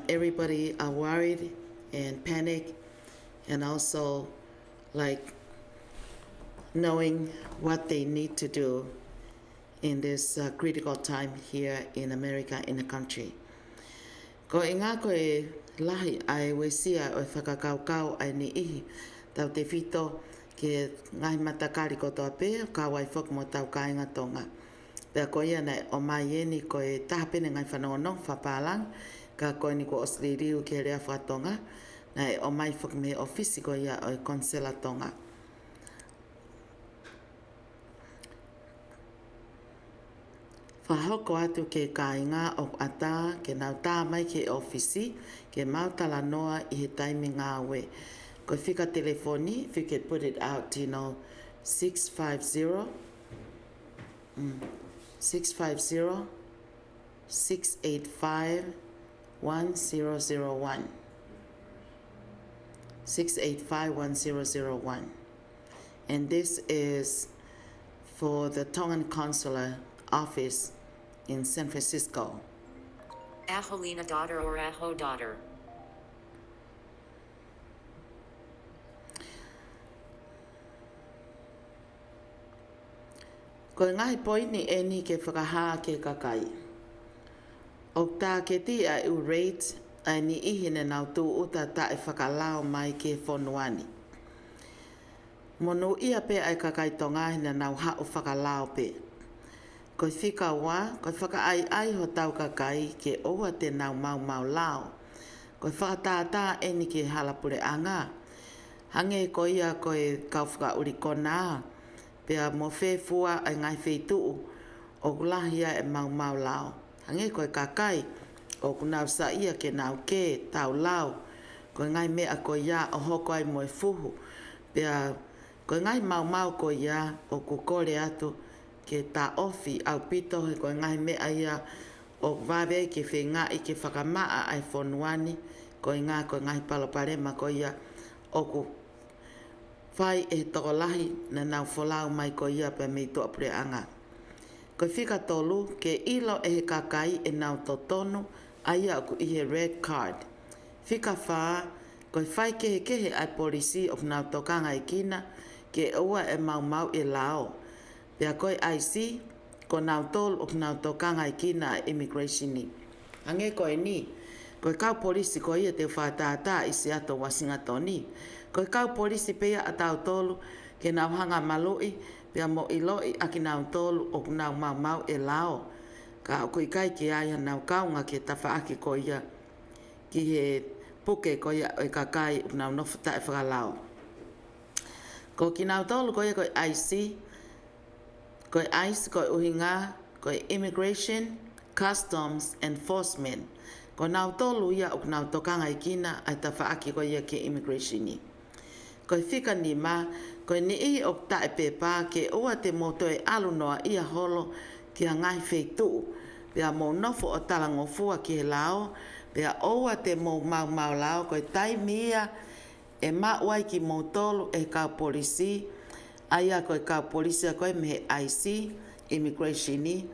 everybody are worried and panic, and also like knowing what they need to do in this critical time here in America, in the country. Ko inga ko e lahi ai wesia o whakakaukau ai ni ihi tau te whito ke ngai matakari ko toa pē ka wai whok mo tau kāinga tonga. Pea ko ia nei o mai e ni ko e tahapene ngai whanonong whapalang ka koe ni ko osliriu ke rea whatonga nei o mai whok me ofisi ko ia o e konsela tonga. Whahoko atu ke kāinga o ata ke nau tā mai ke ofisi ke mautala noa I he taimi ngā we. Ko whika telefoni, if you could put it out, 650 650 685 1001 685 1001. And this is for the Tongan Consular Office in San Francisco. Aholina daughter or Aho daughter. Ko ngai poini e ni ke whakaha ke kakai. O tā ke ti a u rate ai ni ihine nau tū uta ta e whakalao mai ke whonuani. Monu ia pe ai kakai tonga hina nau ha o whakalao pe. Ko whika wā, ko whaka ai ho tau kakai ke oua te nau mau lao. Ko whakatātā e ni ke halapure anga. Hange ko ia ko e kau whaka uri kona. Pea mo whewhua ai ngai wheituu o kulahia e mau lao. Hange ko e kakai o kunau sa ia ke nau ke tau lao. Ko ngai mea ko ia o hoko ai mo e fuhu. Pea ko ngai mau ko ia o kukore atu ke tā ofi au pito he ko ngai mea ia o wawe ke whenga I ke whakamaa ai whonuani ko ngā ko ngai paloparema ko ia o ku whai e tokolahi na nau wholau mai ko ia pe mei toa pure anga. Ko whika tolu ke ilo e he kakai e nau totonu aia ku I he red card. Whika whaa ko whai kehe ai polisi o nau tokanga I kina ke ua e mau e lao. Pea koe IC, ko nau tol o nau tokanga I kina immigration ni. Ange koe ni, koe kau polisi ko ia te whātātā I se ato Wasingato ni. Koe kau polisi pea a tau tolu ke nau hanga maloi, pea mo iloi a ki nau tolu o nau mau e lao. Ka o koe kai ki aia nau kaunga ke tawhaaki ko ia ki he puke ko ia e kakai o nau nofata e whakalao. Ko ki nau tolu ko ia koe IC, koe ICE, koe uhinga, koe Immigration, Customs, Enforcement. Ko nau tolu ia o nau tokanga I kina ai ta whaaki ko ia ke Immigration ni. Koe whika ni ma, koe ni I o ta e pepa ke ua te moto e alu noa ia holo ki a ngai wheitu. Pea mo nofo o talangofua ki he lao, pea oua te mo mau lao koe taimia e mauai ki mo tolu e kau polisi, aia koe kau polisi a koe mehe IC, Immigration ni,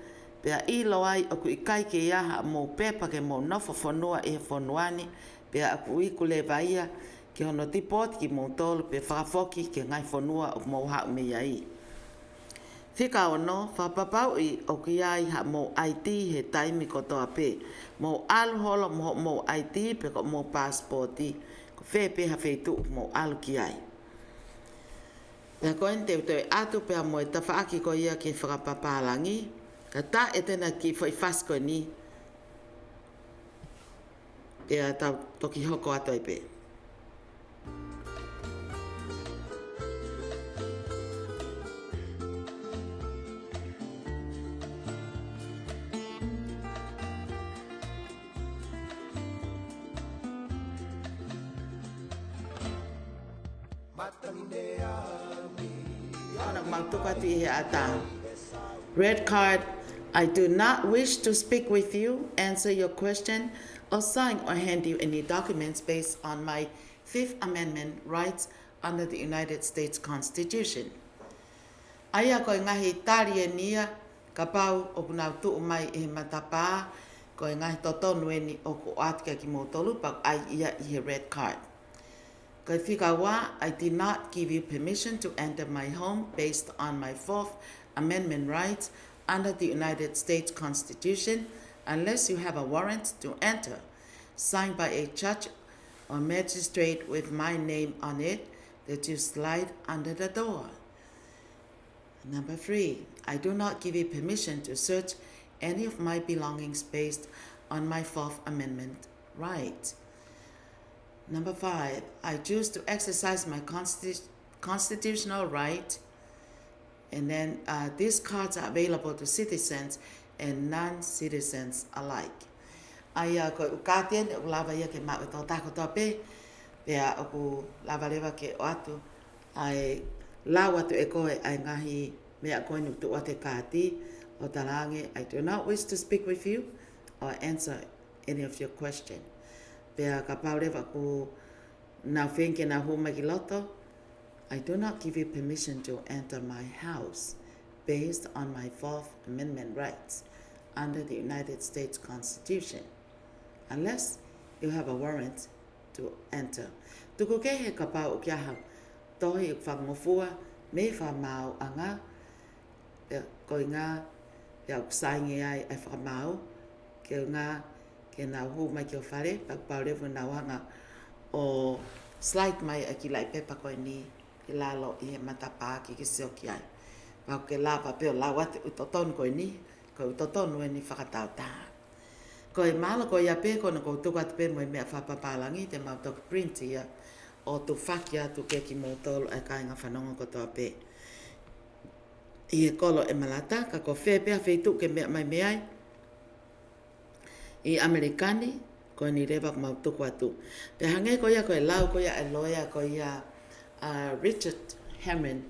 pea ilo ai o kui kai ke iaha mo pepa ke mo nofo whanua e whanuani, pea aku iku le vaia ke hono tipot ki mo tolu pe whakafoki ke ngai whanua o mo hau me iai. Whika ono, whapapau I o ki ai ha mo IT he taimi ko toa pe, mo alu holo mo IT pe ko mo passporti, ko whepe ha wheitu mo alu ki ai. Pea koen te atu pea mo e tawhaaki ko ia ke whakapapalangi, ka ta e tena ki whaifasko ni, pea tau toki hoko ato I pe. Red card, I do not wish to speak with you, answer your question, or sign or hand you any documents based on my Fifth Amendment rights under the United States Constitution. Aia koe ngahi tari e nia, ka pau o kunau tuu mai e matapā, koe ngahi totonu e ni o ko atika ki mo tolu, pak ai ia I he red card. Koe whika wā, I did not give you permission to enter my home based on my Fourth Amendment rights under the United States Constitution unless you have a warrant to enter, signed by a judge or magistrate with my name on it, that you slide under the door. Number 3, I do not give you permission to search any of my belongings based on my Fourth Amendment right. Number 5, I choose to exercise my constitutional right, and then these cards are available to citizens and non-citizens alike. Ai ko ukatien u lava ia ke mau to ta ko to pe o lava leva ke o atu ai lawa tu e koe ai ngahi mea koe nu tu ate kāti o tarange. I do not wish to speak with you or answer any of your question. Pea ka paurewa ku nau whenke nau huma ki loto. I do not give you permission to enter my house based on my Fourth Amendment rights under the United States Constitution, unless you have a warrant to enter. Tuku ke he ka pau kia hau, tohi whangofua, me whamau anga, koi ngā, pia kusaingi ai whamau, ke ngā, ke nā hu mai ki o whare, pak paurewu nā wanga o slide mai a ki lai pepa koe ni, ki lalo i he matapā ki seo ki ai. Pau ke lapa peo lawate utotonu koe ni, koe utotonu e ni whakatau tā. Koe māla koe ia pē, koe na kou tuku atu pē moe mea whapapalangi, te mau toku print ia, o tu whakia tu ke ki mōtolo e kāinga whanonga ko toa pē. I e kolo e malata, ka ko whē pēa whētu ke mea mai meai, i Amerikani, koe ni rewa mau tuku atu. Pe hange koe ia koe lau, koe ia e loia, koe ia Richard Hammond,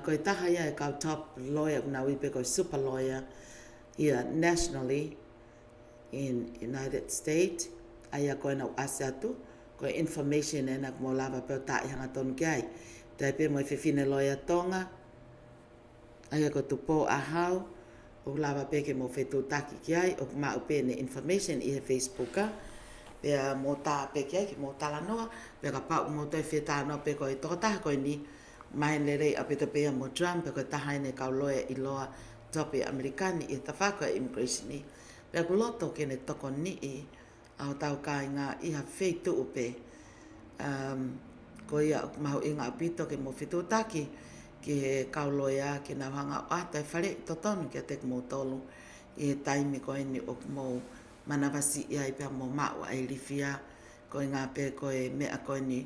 koe taha ia e kau top lawyer, kuna wipe koe super lawyer, ia nationally in United States, aia koe nau ase atu, koe information e na kumo lava peo ta i hanga tonu ki ai. Tai pe moe whiwhine lawyer tonga, aia ko tupo a hau, o lava pe ke mo whetu taki ki ai, o kuma upe ne information i he Facebooka, pea mō tā pe ki ai, ki mō tala noa, pea ka pau mō toi whetā noa pe koe toko taha koe ni, mai le rei ape te pea mō Trump, pe koe taha ine kau loe i loa topi Amerikani, i ta whākoe immigration ni. Pea ku loto ke ne toko ni i, au tau ka i ngā iha wheitu upe, ko ia mahu i ngā pito ke mō whetu taki, ki he kauloia ki nā hanga o atai whare i totonu ki a te mō tolu i he taimi koe ni o mō manawasi i ai pia mō mau ai rifia koe ngā pē koe mea koe ni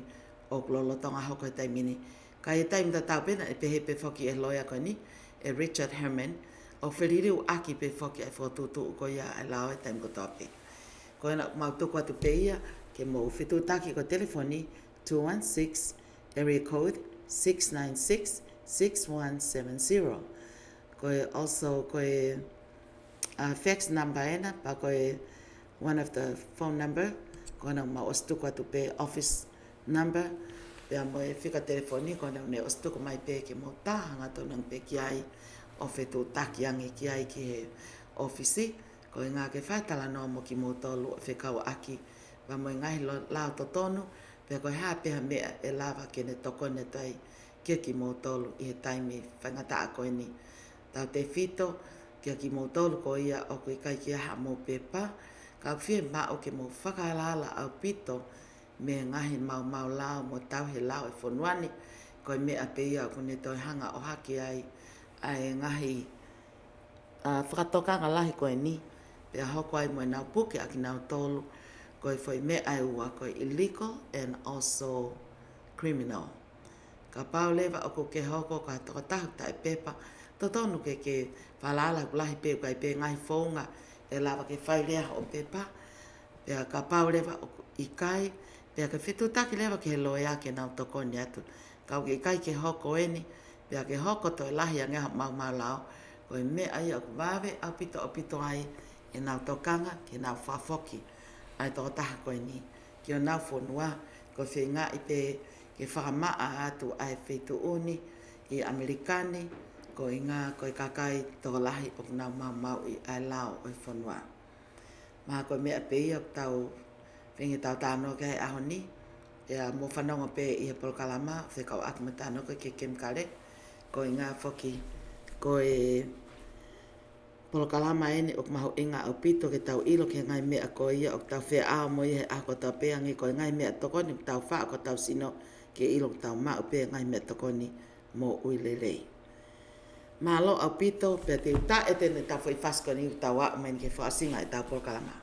o lolotonga hoko e taimini. Ka e taimi ta tau pena e pehe pe whoki e loia koe ni, e Richard Herman, o whiririu aki pe whoki ai whotutu koe ia ai lao e taimi ko tope. Koe na mau tuku atu pe ia ke mō whitu taki ko telefoni 216 area code 696 6170. Koe also koe fax number ena, pa koe one of the phone number, koe na ma ostuku atu pe office number, pea moe whika telefoni, koe na ne ostuku mai pe ke mo tahanga tonang pe ki ai, o whetu taki angi ki ai ki he office, koe ngā ke whātala no mo ki mo tolu o whekau aki, pa moe ngahi lao totonu, pea koe hāpeha mea e lava ke ne toko ne tai, kia ki mō tolu i he taimi whangata a koe ni. Tau te whito, kia ki mō tolu ko ia o koe kai kia ha mō pepa, ka whie mao ke mō whakalala au pito, me ngahi mau lao mō tau he lao e whonuani, koe mea pe ia o kone toi hanga o haki ai, ai ngahi whakatokanga lahi koe ni, pea hoko ai moe nau puke aki nau tolu, koe whoi mea ai ua koe illegal and also criminal. Ka pau lewa o ko ke hoko ka toko tahu ta e pepa, totonu ke whalala kulahi pe kai pe ngai whaunga e lawa ke whairea o pepa, pea ka pau lewa o i kai, pea ke whetu taki lewa ke loea ke nau toko ni atu, ka ke kai ke hoko eni, pea ke hoko to e lahi a ngeha mau lao, ko e me ai o wawe au pito ai e nau tokanga ke nau whafoki, ai toko taha koe ni, ki o nau whonua, ko whenga i pe ke whakamaa atu ai whetu uni i Amerikani, ko i ngā koe kakai tō lahi o nā mau i ai lao o i whanua. Mā koe mea pe i o tau whengi tau tāno ke ai aho ni, e a mō whanonga pe i he polkalama, whekau aki ma tāno koe ke kemkare, ko i ngā whoki, ko e Polo kalama ene o mahu inga au pito ke tau ilo ke ngai mea ko ia o tau whea ao mo ia a ko tau pea ngi ko ngai mea tokoni tau wha ko tau sino ke ilo tau ma o pea ngai mea tokoni mo uile rei. Malo au pito pe te uta e tene tau whai fasko ni tau wa men ke whaasinga e tau polo kalama.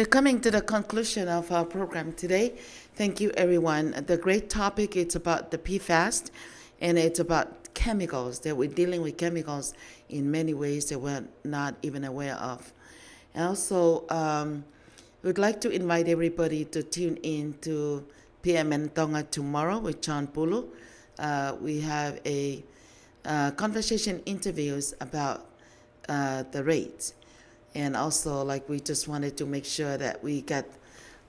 We're coming to the conclusion of our program today. Thank you, everyone. The great topic, it's about the PFAS, and it's about chemicals, that we're dealing with chemicals in many ways that we're not even aware of. And also, we'd like to invite everybody to tune in to PMN Tonga tomorrow with John Pulu. We have a conversation interviews about the rates. And also, like, we just wanted to make sure that we got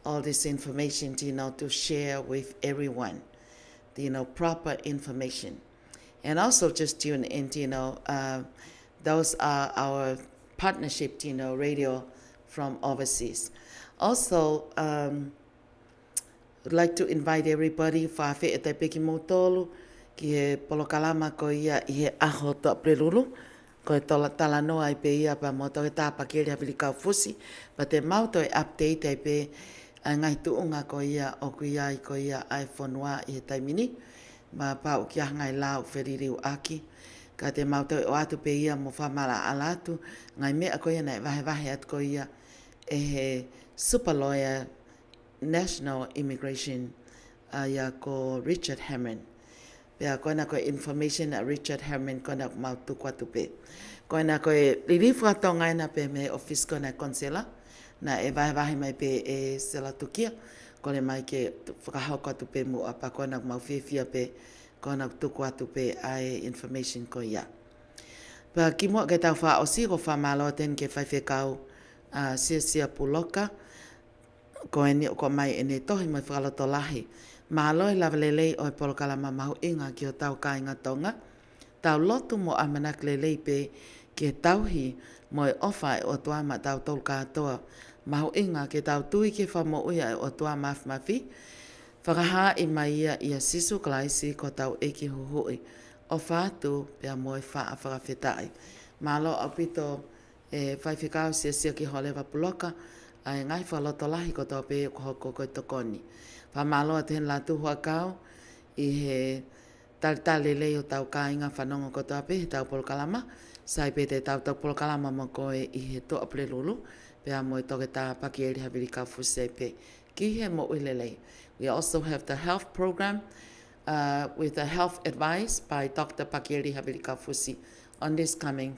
all this information, to share with everyone, proper information. And also just tune in, those are our partnership, radio from overseas. Also, I'd like to invite everybody for a te peki motolu ki he polokalama ko ia I he aho to prelulu ko e tala noa I pe ia pa mo to ta pa kele havili ka fusi pa te mau to update ai pe ngai tu unga ko ia o ku ia I ko ia iPhone wa I he taimini ma pa o kia ngai lau feriri u aki ka te mau to o atu pe ia mo fa mala alatu ngai me ko ia nei vahe at ko ia e he super lawyer National Immigration ia ko Richard Hammond. Pea koina ko information a Richard Hammond koina mau tu kwa tupe. Koina ko ririfu atonga ina pe me office koina konsela na e vahe mai pe e sela tukia kone mai ke whakahau tupe mu apa koina mau whiwhia pe koina tu kwa tupe ai information ko ia. Pea ki mua ke tau wha osi ko wha malo ten ke whaiwhekau sia puloka ko mai ene tohi mai whakaloto lahi. Māloi lava lelei o polokalama mahu inga ki o tau kāinga tonga. Tau lotu mo amanak lelei pe ki tauhi mo e ofa o tuama tau tolu katoa. Mahu inga ki tau tui ki whamo uia o tua mafi. Whakaha I mai ia sisu klaisi ko tau eki huhui. O whātu pia mo e wha a whakawhetai. Mālo au pito e whaiwhikau sia ki holewa puloka. Ai ngai whaloto lahi ko tau pe ko hoko koe tokoni. Whamaloa ten la tuhua kau I he talitali leo tau kāinga whanonga ko tau pe he tau polokalama. Sai pe te tau polokalama mo koe I he toa prelulu. Pea mo I toke tā paki eri haviri ka fuse pe. Ki he mo uilelei. We also have the health program with the health advice by Dr. Pakieri Havilika Fusi on this coming.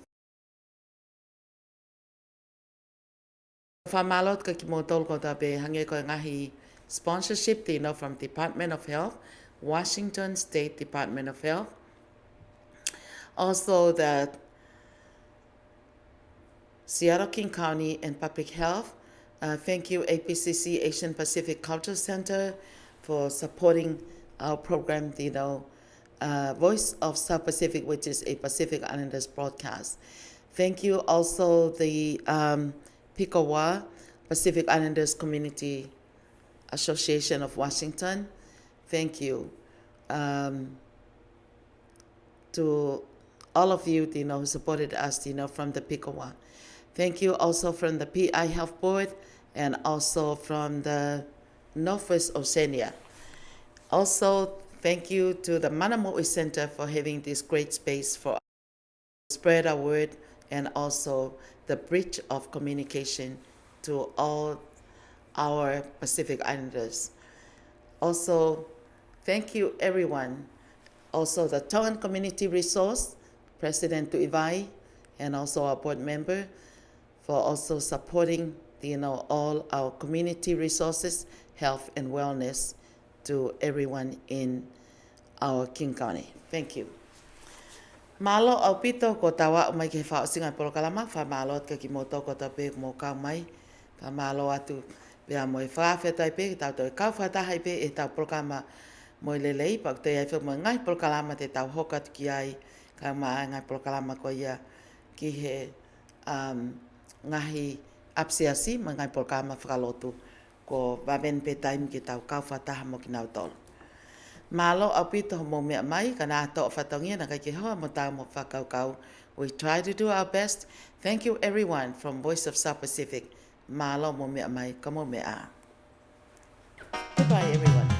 Whamalot ka ki mo tolu ko ta pe hange ko ngahi sponsorship from Department of Health, Washington State Department of Health. Also the Seattle King County and Public Health. Thank you APCC Asian Pacific Cultural Center for supporting our program, Voice of South Pacific, which is a Pacific Islanders broadcast. Thank you also the Pikowa Pacific Islanders Community Association of Washington. Thank you to all of you, who supported us, from the Pikowa. Thank you also from the PI Health Board and also from the Northwest Oceania. Also, thank you to the Manamo'i Center for having this great space for us to spread our word and also the bridge of communication to all our Pacific Islanders. Also, thank you everyone. Also the Tongan Community Resource, President Tuivai, and also our board member for also supporting all our community resources, health and wellness to everyone in our King County. Thank you. Malo au pito ko tawa mai ke whao singa polokalama, wha malo ka ki moto ko ta pe mo kau mai, wha malo atu pia mo e whawhetai pe, tau to e kau whatahai pe e tau polokalama mo i lelei, pak te ai wha mo ngai polokalama te tau hoka tuki ai, ka maa ngai polokalama ko ia ki he ngahi apsiasi, ma ngai polokalama whakalotu, ko wawen pe taim ki tau kau whataha mo ki nau tolu. Malo au pito mo mea mai, ka nā toa whatongia na kai ke hoa mo tau mo whakaukau. We try to do our best. Thank you everyone from Voice of South Pacific. Malo mo mea mai, ka mo mea. Goodbye everyone.